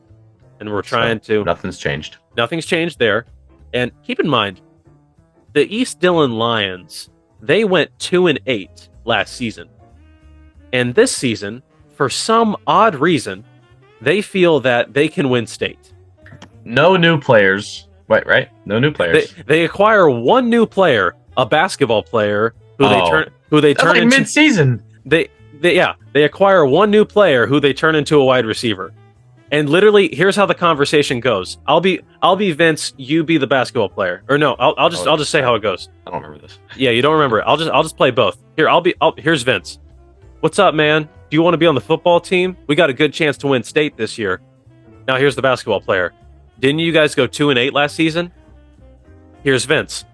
and we're trying to. Nothing's changed. Nothing's changed there, and keep in mind, the East Dillon Lions, they went 2-8 last season. And this season, for some odd reason, they feel that they can win state. No new players. Wait, right? No new players. They acquire one new player, a basketball player, who they turn into mid-season. They acquire one new player who they turn into a wide receiver. And literally, here's how the conversation goes. I'll be Vince, you be the basketball player. Or no, I'll just say how it goes. I don't remember this. Yeah, you don't remember it. I'll just play both. Here, here's Vince. What's up, man? Do you want to be on the football team? We got a good chance to win state this year. Now here's the basketball player. Didn't you guys go 2-8 last season? Here's Vince.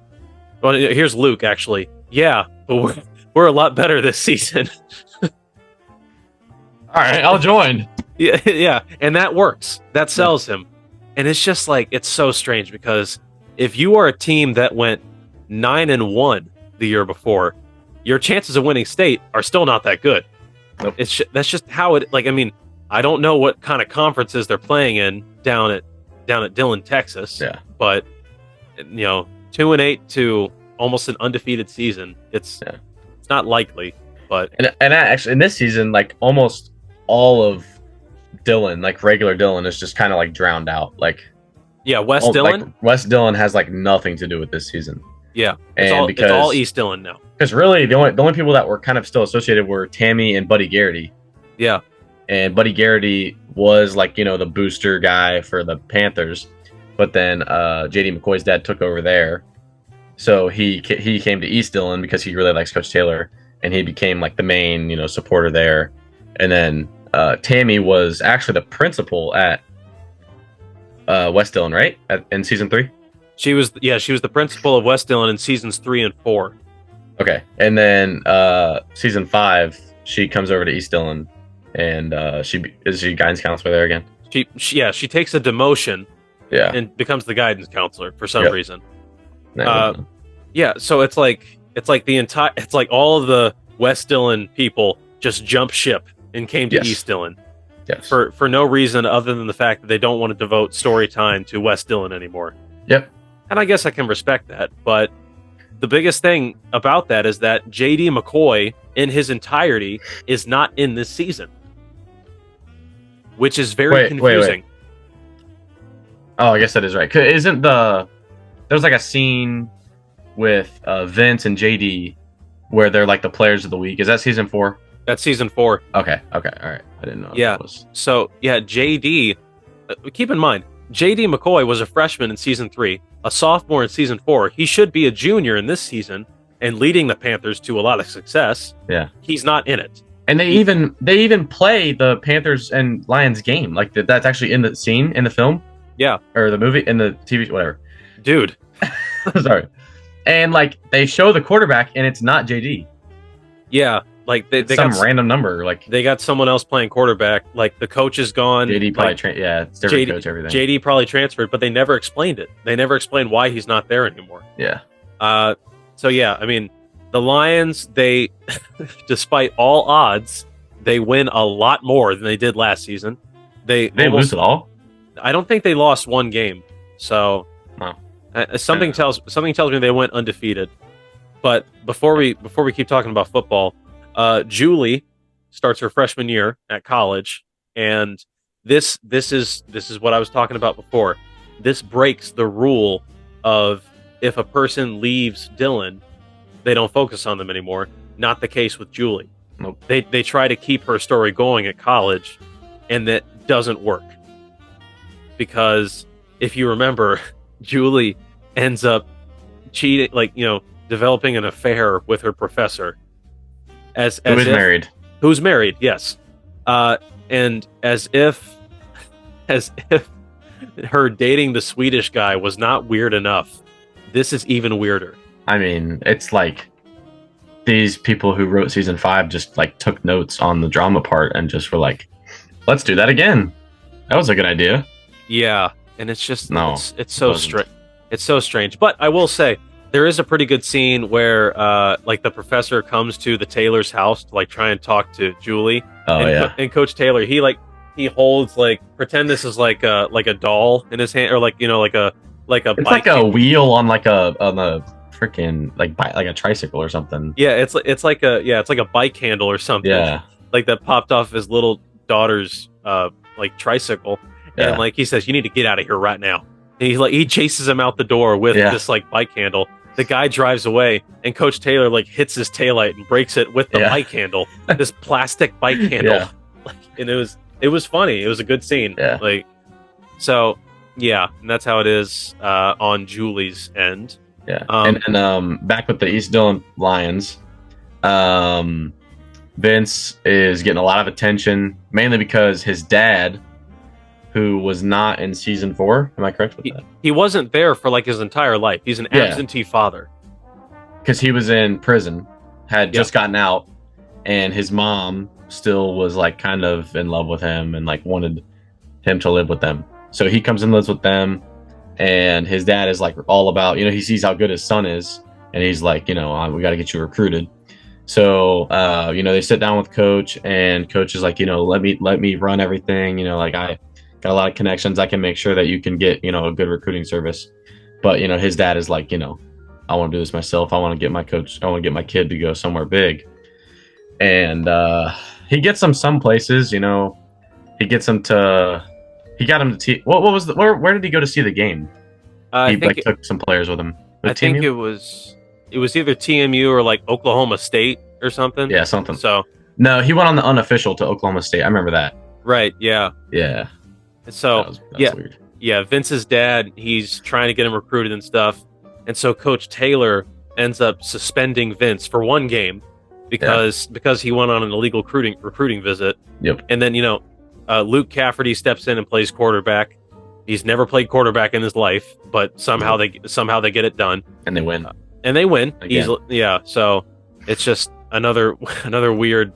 Well, here's Luke, actually. Yeah, but we're a lot better this season. All right, I'll join. Yeah, and that works. That sells him. And it's just it's so strange because if you are a team that went 9-1 the year before, your chances of winning state are still not that good. Nope. That's just how it. I don't know what kind of conferences they're playing in down at Dillon, Texas. Yeah. But 2-8 to almost an undefeated season. It's not likely. But and actually in this season, almost all of Dillon, regular Dillon, is just kind of drowned out. West Dillon. West Dillon has nothing to do with this season. Yeah, it's all East Dillon now. Because really, the only people that were kind of still associated were Tammy and Buddy Garrity. Yeah, and Buddy Garrity was the booster guy for the Panthers, but then JD McCoy's dad took over there, so he came to East Dillon because he really likes Coach Taylor, and he became the main supporter there. And then Tammy was actually the principal at West Dillon, right? In season 3. She was the principal of West Dillon in seasons 3 and 4. Okay, and then season 5, she comes over to East Dillon, and she guidance counselor there again. She takes a demotion Yeah. and becomes the guidance counselor for some Yep. reason. No, Yeah, so it's like all of the West Dillon people just jumped ship and came to Yes. East Dillon yes. for no reason other than the fact that they don't want to devote story time to West Dillon anymore. Yep. And I guess I can respect that, but the biggest thing about that is that J.D. McCoy in his entirety is not in this season, which is very confusing. Oh, I guess that is right. 'Cause there's like a scene with Vince and JD where they're like the players of the week. Is that season 4? That's season 4. Okay, all right. I didn't know. Yeah. It was. So yeah, JD. Keep in mind, J.D. McCoy was a freshman in season 3, a sophomore in season 4. He should be a junior in this season and leading the Panthers to a lot of success. Yeah. He's not in it. And they even play the Panthers and Lions game. Like that's actually in the scene in the film. Yeah. Or the movie in the TV, whatever. Dude. Sorry. And like they show the quarterback and it's not JD. Yeah. Like they Some got random number. Like they got someone else playing quarterback. Like the coach is gone. JD probably like, it's different coach, everything. JD probably transferred, but they never explained it. They never explained why he's not there anymore. Yeah. So yeah, I mean, the Lions, they, despite all odds, they win a lot more than they did last season. They lose it all? I don't think they lost one game. So Wow. something tells me they went undefeated. But before we keep talking about football, Julie starts her freshman year at college, and this is what I was talking about before. This breaks the rule of if a person leaves Dillon, they don't focus on them anymore. Not the case with Julie. Nope. They try to keep her story going at college, and that doesn't work. Because if you remember, Julie ends up cheating, developing an affair with her professor. Who's married, yes. And as if her dating the Swedish guy was not weird enough, this is even weirder. I mean, it's like these people who wrote season 5 just like took notes on the drama part and just were like, let's do that again. That was a good idea. Yeah, and it's just it's so wasn't. strange. It's so strange. But I will say there is a pretty good scene where the professor comes to the Taylor's house to like try and talk to Julie. Oh yeah. And Coach Taylor, he holds pretend this is like a doll in his hand, or like a It's bike. like a wheel on a freaking like a tricycle or something. Yeah, it's like a bike handle or something. Yeah. Like that popped off his little daughter's tricycle. Yeah. And like he says, you need to get out of here right now. And he chases him out the door with this like bike handle. The guy drives away, and Coach Taylor like hits his taillight and breaks it with the bike handle, this plastic bike handle. Yeah. And it was funny. It was a good scene. Yeah. So yeah, and that's how it is on Julie's end. Yeah. And back with the East Dillon Lions, Vince is getting a lot of attention, mainly because his dad, who was not in season 4. Am I correct with that? He wasn't there for like his entire life. He's an absentee father. Because he was in prison, had just gotten out, and his mom still was like kind of in love with him and like wanted him to live with them. So he comes and lives with them, and his dad is like all about, he sees how good his son is, and he's like, we got to get you recruited. So, they sit down with Coach, and Coach is like, let me run everything. Like I got a lot of connections. I can make sure that you can get, a good recruiting service. But, his dad is like, I want to do this myself. I want to get my kid to go somewhere big. And he gets him some places, he got him to where did he go to see the game? He took some players with him. I think it was either TMU or like Oklahoma State or something. Yeah, something. So no, he went on the unofficial to Oklahoma State. I remember that. Right. Yeah. Yeah. So that was weird. Yeah. Vince's dad, he's trying to get him recruited and stuff, and so Coach Taylor ends up suspending Vince for one game because he went on an illegal recruiting visit. Yep. And then Luke Cafferty steps in and plays quarterback. He's never played quarterback in his life, but somehow they get it done, and they win. Easily. Yeah. So it's just another weird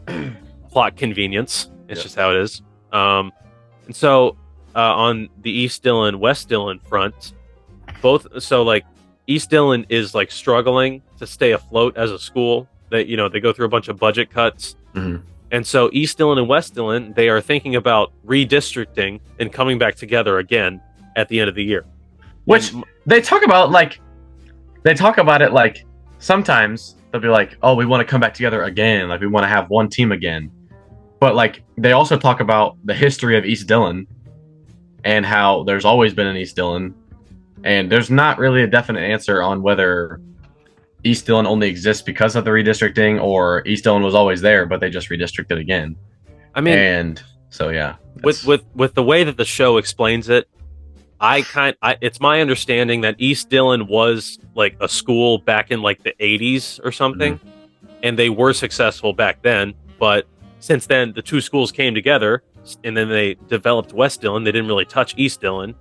plot convenience. It's just how it is. And so on the East Dillon West Dillon front. Like East Dillon is like struggling to stay afloat as a school. They go through a bunch of budget cuts. Mhm. And so East Dillon and West Dillon, they are thinking about redistricting and coming back together again at the end of the year. Which they talk about it like sometimes they'll be like, oh, we want to come back together again. Like we want to have one team again. But like they also talk about the history of East Dillon and how there's always been an East Dillon. And there's not really a definite answer on whether East Dillon only exists because of the redistricting or East Dillon was always there, but they just redistricted again. I mean, and so yeah, with the way that the show explains it, it's my understanding that East Dillon was like a school back in like the 80s or something, and they were successful back then. But since then, the two schools came together, and then they developed West Dillon. They didn't really touch East Dillon.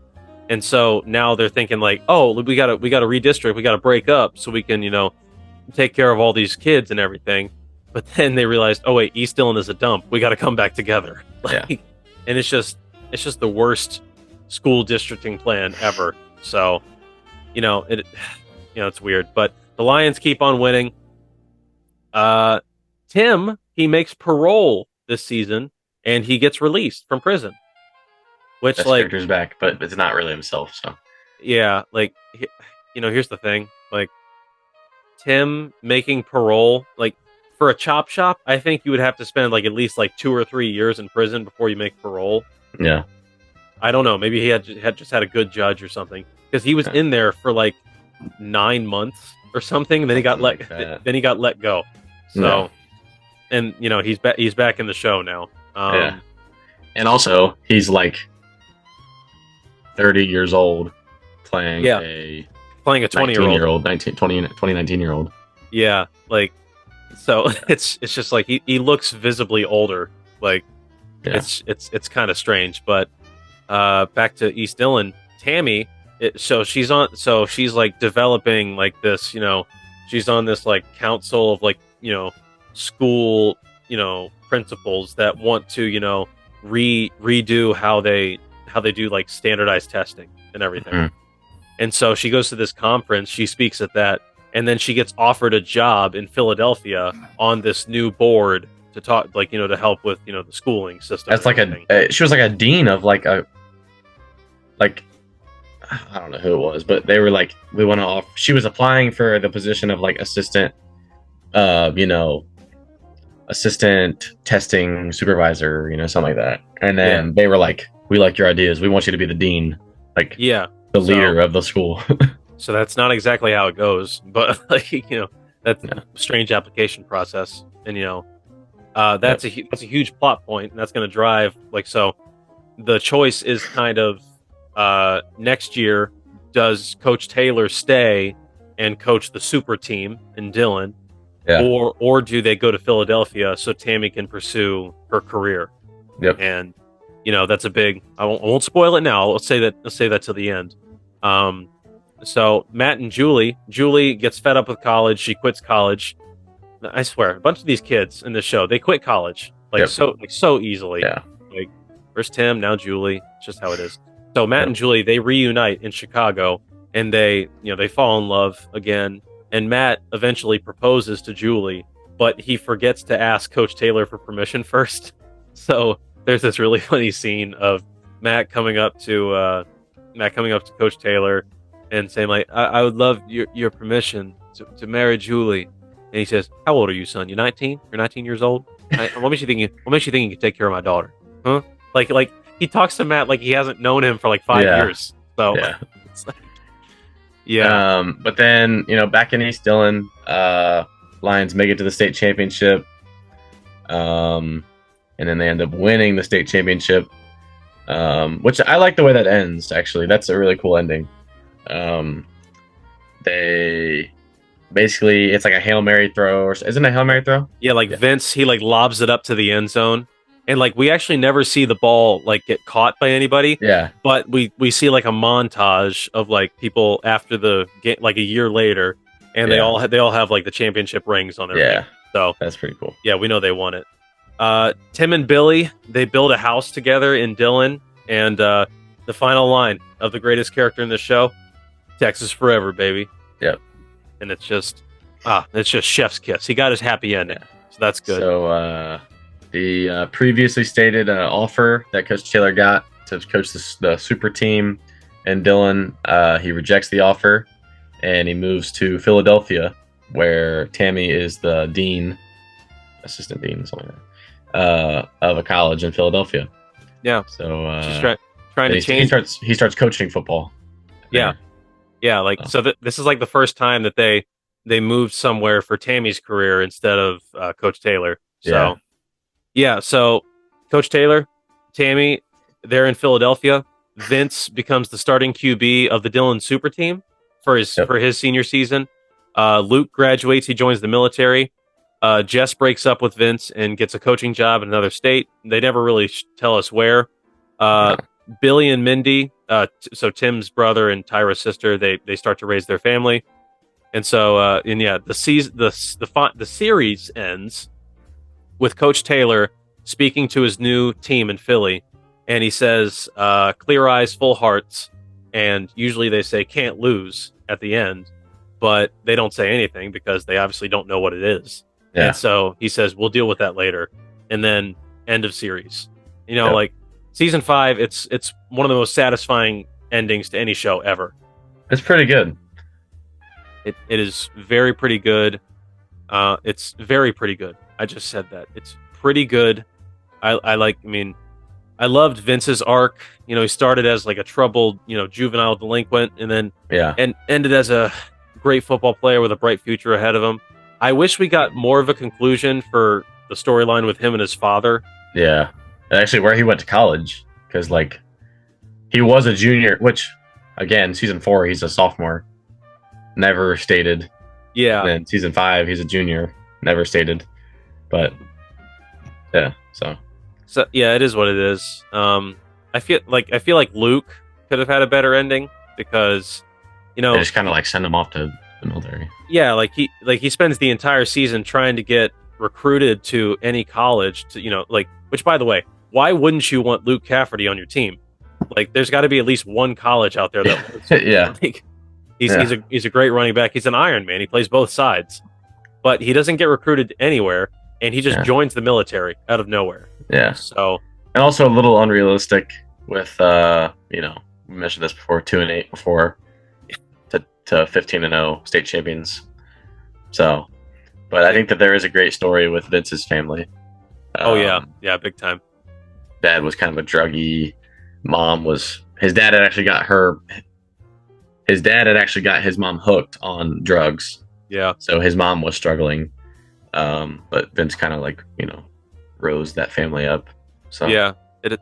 And so now they're thinking like, oh, we got to redistrict, we got to break up so we can, take care of all these kids and everything. But then they realized, oh wait, East Dillon is a dump. We got to come back together. And it's just the worst school districting plan ever. So, it's weird. But the Lions keep on winning. Tim, he makes parole this season, and he gets released from prison. Which best character's back, but it's not really himself. So yeah, like here's the thing: like Tim making parole, like for a chop shop, I think you would have to spend like at least like 2 or 3 years in prison before you make parole. Yeah, I don't know. Maybe he had just had a good judge or something because he was in there for like 9 months or something. And then he got let go. So, and he's back in the show now. And also he's like 30 years old playing a 20-year-old 19-year-old. Yeah, like so it's just like he looks visibly older. Like it's kind of strange. But back to East Dillon, Tammy, she's like developing like this, she's on this like council of like, school, principals that want to, redo how they do like standardized testing and everything. Mm-hmm. And so she goes to this conference, she speaks at that, and then she gets offered a job in Philadelphia on this new board to talk, like, to help with, the schooling system. That's like she was like a dean of like I don't know who it was, but they were like, we want to offer, she was applying for the position of like assistant testing supervisor, something like that. And then they were like, we like your ideas. We want you to be the dean, like the leader of the school. So that's not exactly how it goes, but like, that's a strange application process. And, that's a huge plot point, and that's going to drive so the choice is kind of next year, does Coach Taylor stay and coach the super team in Dillon? Yeah. Or do they go to Philadelphia so Tammy can pursue her career? Yep. And that's a big. I won't spoil it now. Let's say that till the end. So Matt and Julie gets fed up with college. She quits college. I swear, a bunch of these kids in this show, they quit college so easily. Yeah. Like first Tim, now Julie. It's just how it is. So Matt and Julie, they reunite in Chicago, and they fall in love again. And Matt eventually proposes to Julie, but he forgets to ask Coach Taylor for permission first. So there's this really funny scene of Matt coming up to Coach Taylor and saying like, I would love your permission to marry Julie. And he says, how old are you, son? You're 19? You're 19 years old? What makes you think you can take care of my daughter? Huh? Like he talks to Matt like he hasn't known him for like 5 years. So it's like, but then, back in East Dillon, Lions make it to the state championship. And then they end up winning the state championship. Which I like the way that ends, actually. That's a really cool ending. They basically, it's like a Hail Mary throw, isn't it a Hail Mary throw? Yeah, Vince, he like lobs it up to the end zone. And like we actually never see the ball like get caught by anybody. Yeah. But we see like a montage of like people after the game, like a year later, and they all have like the championship rings on their ring. So that's pretty cool. Yeah, we know they won it. Tim and Billy, they build a house together in Dillon, and The final line of the greatest character in the show: "Texas forever, baby." Yep. And it's just chef's kiss. He got his happy ending, so that's good. So the previously stated offer that Coach Taylor got to coach the super team and Dylan, he rejects the offer, and he moves to Philadelphia, where Tammy is the dean, assistant dean, something like that, of a college in Philadelphia. Yeah. So she's trying to change. He starts coaching football. Yeah. Yeah. So this is like the first time that they moved somewhere for Tammy's career instead of Coach Taylor. So so Coach Taylor, Tammy, they're in Philadelphia. Vince becomes the starting QB of the Dylan Super Team for his senior season. Luke graduates. He joins the military. Jess breaks up with Vince and gets a coaching job in another state. They never really tell us where. Billy and Mindy, so Tim's brother and Tyra's sister, they start to raise their family. And so, the series ends with Coach Taylor speaking to his new team in Philly, and he says, "Clear eyes, full hearts." And usually they say "can't lose" at the end, but they don't say anything because they obviously don't know what it is. Yeah. And so he says, "We'll deal with that later." And then end of series. Like season 5, it's one of the most satisfying endings to any show ever. It's pretty good. It is very pretty good. It's very pretty good. I just said that. It's pretty good. I loved Vince's arc. He started as like a troubled, juvenile delinquent, and then and ended as a great football player with a bright future ahead of him. I wish we got more of a conclusion for the storyline with him and his father. Yeah. Actually, where he went to college, because like he was a junior, which again, season 4, he's a sophomore. Never stated. Yeah. And then season 5, he's a junior. Never stated. But yeah, so yeah, it is what it is. I feel like Luke could have had a better ending because they just kind of like send him off to the military. Yeah, he spends the entire season trying to get recruited to any college to which, by the way, why wouldn't you want Luke Cafferty on your team? Like, there's got to be at least one college out there that he's a great running back. He's an Iron Man. He plays both sides, but he doesn't get recruited anywhere, and he just joins the military out of nowhere. Yeah. So, and also a little unrealistic with we mentioned this before, 2-8 before to 15-0 state champions. So, but I think that there is a great story with Vince's family. Yeah, big time. Dad was kind of a druggie. His dad had actually got his mom hooked on drugs. Yeah. So his mom was struggling. But Vince kind of rose that family up. So yeah, it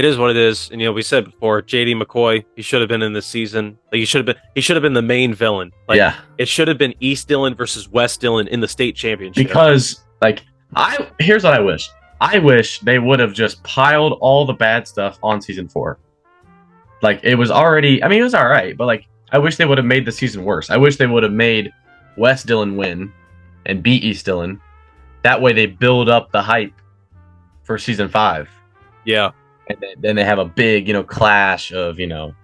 is what it is. And we said before, JD McCoy, he should have been in this season. Like he should have been the main villain. It should have been East Dillon versus West Dillon in the state championship. Because here's what I wish. I wish they would have just piled all the bad stuff on season 4. It was already, it was all right, but I wish they would have made the season worse. I wish they would have made West Dillon win and beat East Dillon. That way they build up the hype for season 5. Yeah. And then they have a big, clash of, JD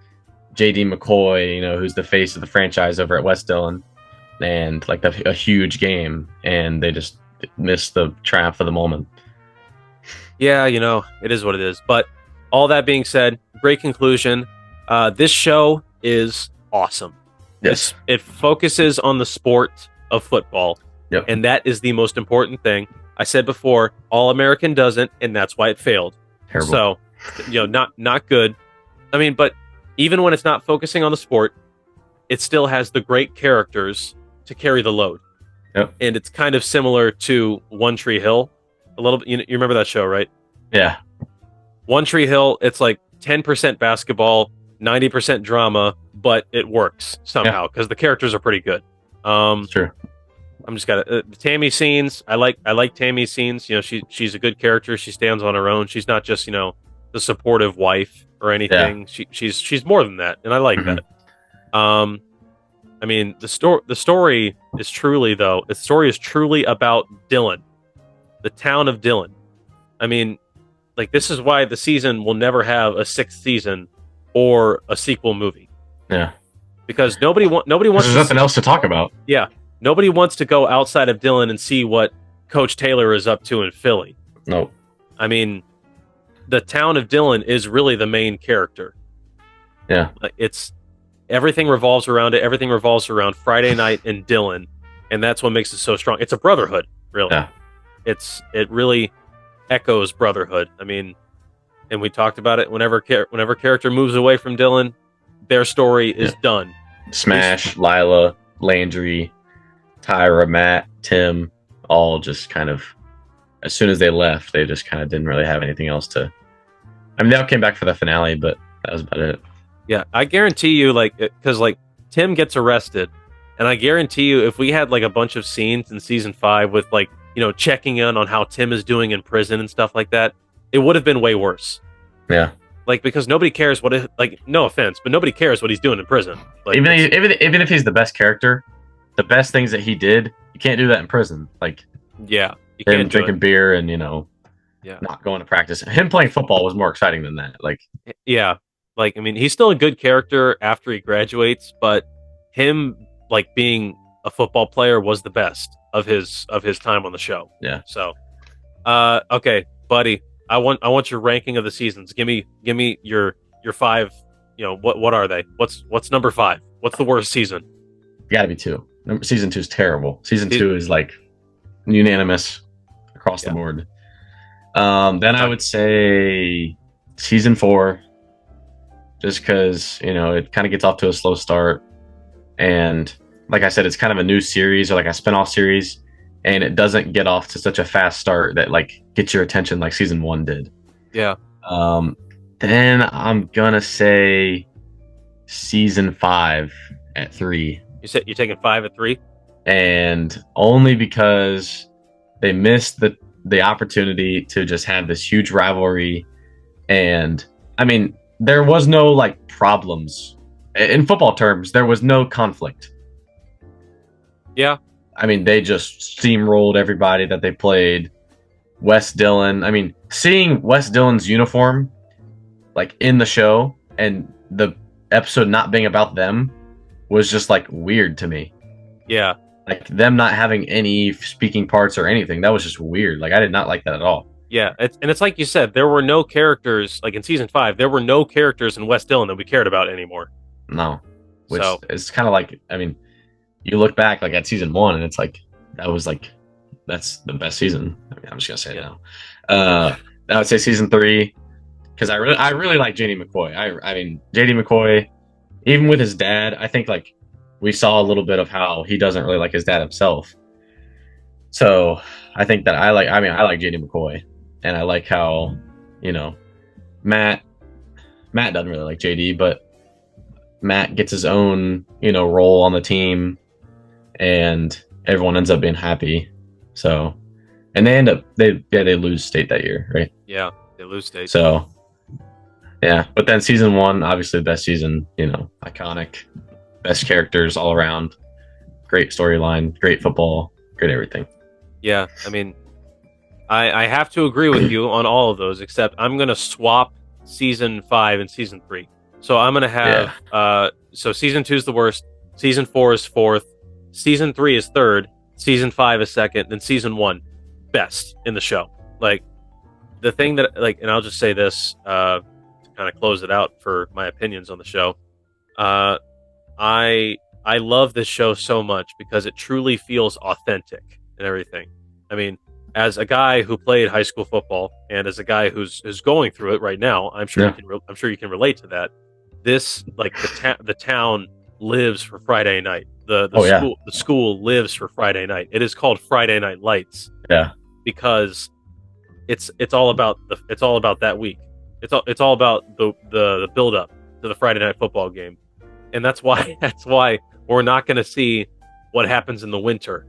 McCoy, who's the face of the franchise over at West Dillon, and a huge game, and they just missed the triumph of the moment. Yeah, it is what it is. But all that being said, great conclusion. This show is awesome. Yes. It focuses on the sport of football. Yep. And that is the most important thing. I said before, All-American doesn't, and that's why it failed. Terrible. So, not good. But even when it's not focusing on the sport, it still has the great characters to carry the load. Yep. And it's kind of similar to One Tree Hill. A little bit. You remember that show, right? Yeah. One Tree Hill, it's 10% basketball, 90% drama, but it works somehow because the characters are pretty good. Sure. I'm just the Tammy scenes. I like Tammy's scenes. She's a good character. She stands on her own. She's not just the supportive wife or anything. Yeah. She's more than that, and I like that. The story is truly about Dillon, the town of Dillon. This is why the season will never have a 6th season, or a sequel movie. Yeah. Because nobody wants There's to nothing else to talk about. Yeah. Nobody wants to go outside of Dillon and see what Coach Taylor is up to in Philly. Nope. I mean, the town of Dillon is really the main character. Yeah. It's everything revolves around it. Everything revolves around Friday night in Dillon, and that's what makes it so strong. It's a brotherhood, really. Yeah. It really echoes brotherhood. I mean, and we talked about it. Whenever character moves away from Dillon, their story is done. Smash, Lila, Landry, Tyra, Matt, Tim, all just kind of, as soon as they left, they just kind of didn't really have anything else to. I mean, they all came back for the finale, but that was about it. Yeah, I guarantee you, because Tim gets arrested, and I guarantee you, if we had like a bunch of scenes in season 5 with checking in on how Tim is doing in prison and stuff like that, it would have been way worse. Yeah. Because nobody cares what no offense, but nobody cares what he's doing in prison. Even if he's the best character, the best things that he did, you can't do that in prison. Yeah, you him can't drinking beer and yeah, not going to practice. Him playing football was more exciting than that. Yeah, I mean, he's still a good character after he graduates, but him being a football player was the best of his time on the show. Yeah. So, okay, buddy, I want your ranking of the seasons. Give me your 5. What are they? What's number 5? What's the worst season? Got to be 2. Season 2 is terrible. Season 2 is unanimous across the board. Then I would say season 4, just because it kind of gets off to a slow start, and like I said, it's kind of a new series or a spinoff series, and it doesn't get off to such a fast start that gets your attention like season 1 did. Yeah. Then I'm gonna say season 5 at 3. You said you're taking 5 at 3, and only because they missed the opportunity to just have this huge rivalry, and I mean, there was no problems in football terms. There was no conflict. Yeah. I mean, they just steamrolled everybody that they played. Wes Dillon. I mean, seeing Wes Dillon's uniform in the show and the episode not being about them was just weird to me. Yeah. Them not having any speaking parts or anything. That was just weird. I did not like that at all. Yeah, it's like you said, there were no characters, in season 5, there were no characters in West Dillon that we cared about anymore. No. Which is kind of I mean, you look back at season 1 and it's that was that's the best season. I mean, I'm just gonna say it now. I would say season 3, because I really like JD McCoy. I mean, JD McCoy, even with his dad, I think we saw a little bit of how he doesn't really like his dad himself. So I think that I like JD McCoy, and I like how Matt doesn't really like JD, but Matt gets his own role on the team, and everyone ends up being happy. So, and they lose state that year, right? Yeah, they lose state. So, yeah, but then season 1, obviously the best season, iconic, best characters all around, great storyline, great football, great everything. Yeah, I mean, I have to agree with you on all of those, except I'm going to swap season 5 and season 3. So I'm going to have, so season 2 is the worst, season 4 is 4th, season 3 is 3rd, season 5 is 2nd, then season 1, best in the show. The thing that, and I'll just say this, to kind of close it out for my opinions on the show. I love this show so much because it truly feels authentic and everything. I mean, as a guy who played high school football and as a guy who's going through it right now, I'm sure you can relate to that. This the town lives for Friday night. The school lives for Friday night. It is called Friday Night Lights. Yeah, because it's all about that week. It's all about the build up to the Friday night football game, and that's why we're not going to see what happens in the winter,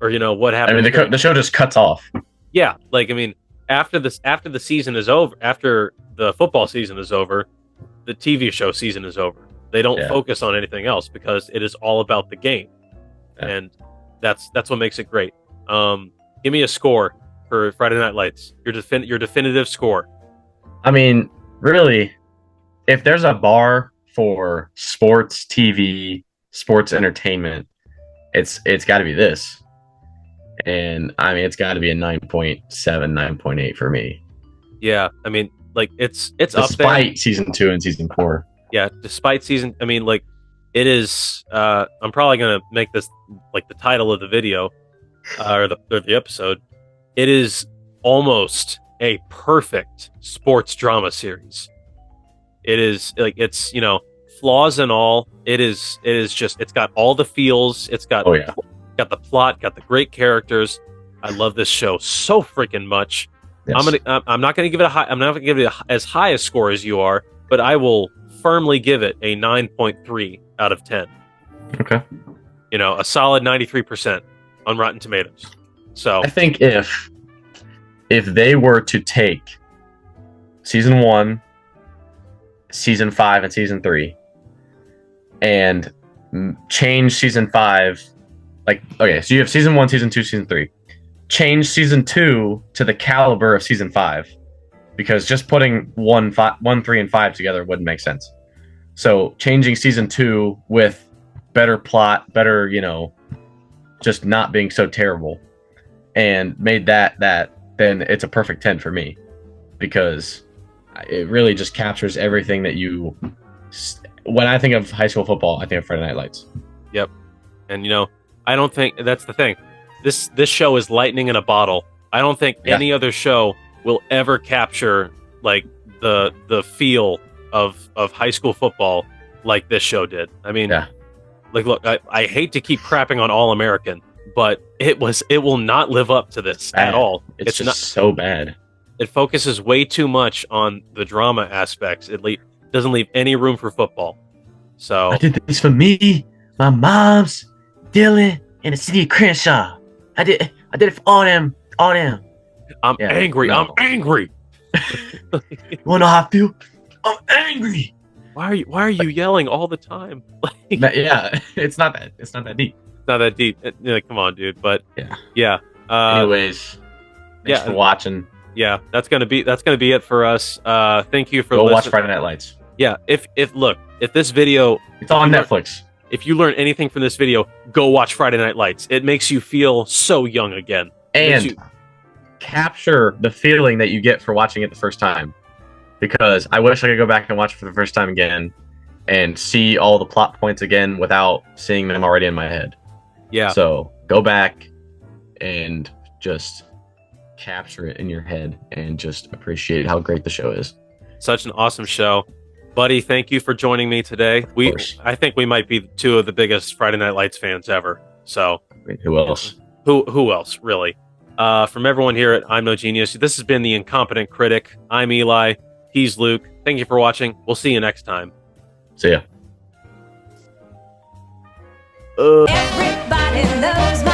or what happens. I mean, the show just cuts off. Yeah, I mean, after the season is over, after the football season is over, the TV show season is over. They don't focus on anything else because it is all about the game, and that's what makes it great. Give me a score for Friday Night Lights. Your definitive score. I mean, really, if there's a bar for sports TV, sports entertainment, it's got to be this. And I mean, it's got to be a 9.7, 9.8 for me. Yeah, I mean, like it's up there. Despite season 2 and season 4. Yeah, despite season, I mean, like it is. I'm probably gonna make this like the title of the video or the episode. It is almost a perfect sports drama series. It is like it's flaws and all. It is just it's got all the feels. It's got got the plot, got the great characters. I love this show so freaking much. Yes. I'm not gonna give it a high. I'm not gonna give it as high a score as you are, but I will firmly give it a 9.3 out of 10. Okay. A solid 93% on Rotten Tomatoes. So I think if they were to take season 1, season 5, and season 3 and change season 5, like, okay, so you have season 1, season 2, season 3. Change season 2 to the caliber of season 5, because just putting 1, 3, and 5 together wouldn't make sense. So changing season 2 with better plot, better, just not being so terrible, and made that, then it's a perfect 10 for me, because it really just captures everything that you. When I think of high school football, I think of Friday Night Lights. Yep, and I don't think that's the thing. This show is lightning in a bottle. I don't think any other show will ever capture like the feel of high school football like this show did. I mean, like, look, I hate to keep crapping on All American, but it will not live up to this at all. It's just not so bad. It focuses way too much on the drama aspects. It doesn't leave any room for football. So I did this for me, my mom's, Dylan, and the city of Crenshaw. I did it for all them. I'm angry. No. I'm angry. You wanna know how I feel? I'm angry. Why are you yelling all the time? It's not that deep. It's not that deep. Come on, dude. But yeah. Anyways, thanks for watching. Yeah, that's gonna be it for us. Thank you for listening. Watch Friday Night Lights. Yeah, if this video, it's on Netflix. If you learn anything from this video, go watch Friday Night Lights. It makes you feel so young again. And capture the feeling that you get for watching it the first time. Because I wish I could go back and watch it for the first time again and see all the plot points again without seeing them already in my head. Yeah. So go back and just capture it in your head and just appreciate how great the show is. Such an awesome show. Buddy, thank you for joining me today. I think we might be two of the biggest Friday Night Lights fans ever. So who else? Who else, really? From everyone here at I'm No Genius, this has been The Incompetent Critic. I'm Eli. He's Luke. Thank you for watching. We'll see you next time. See ya. Everybody loves my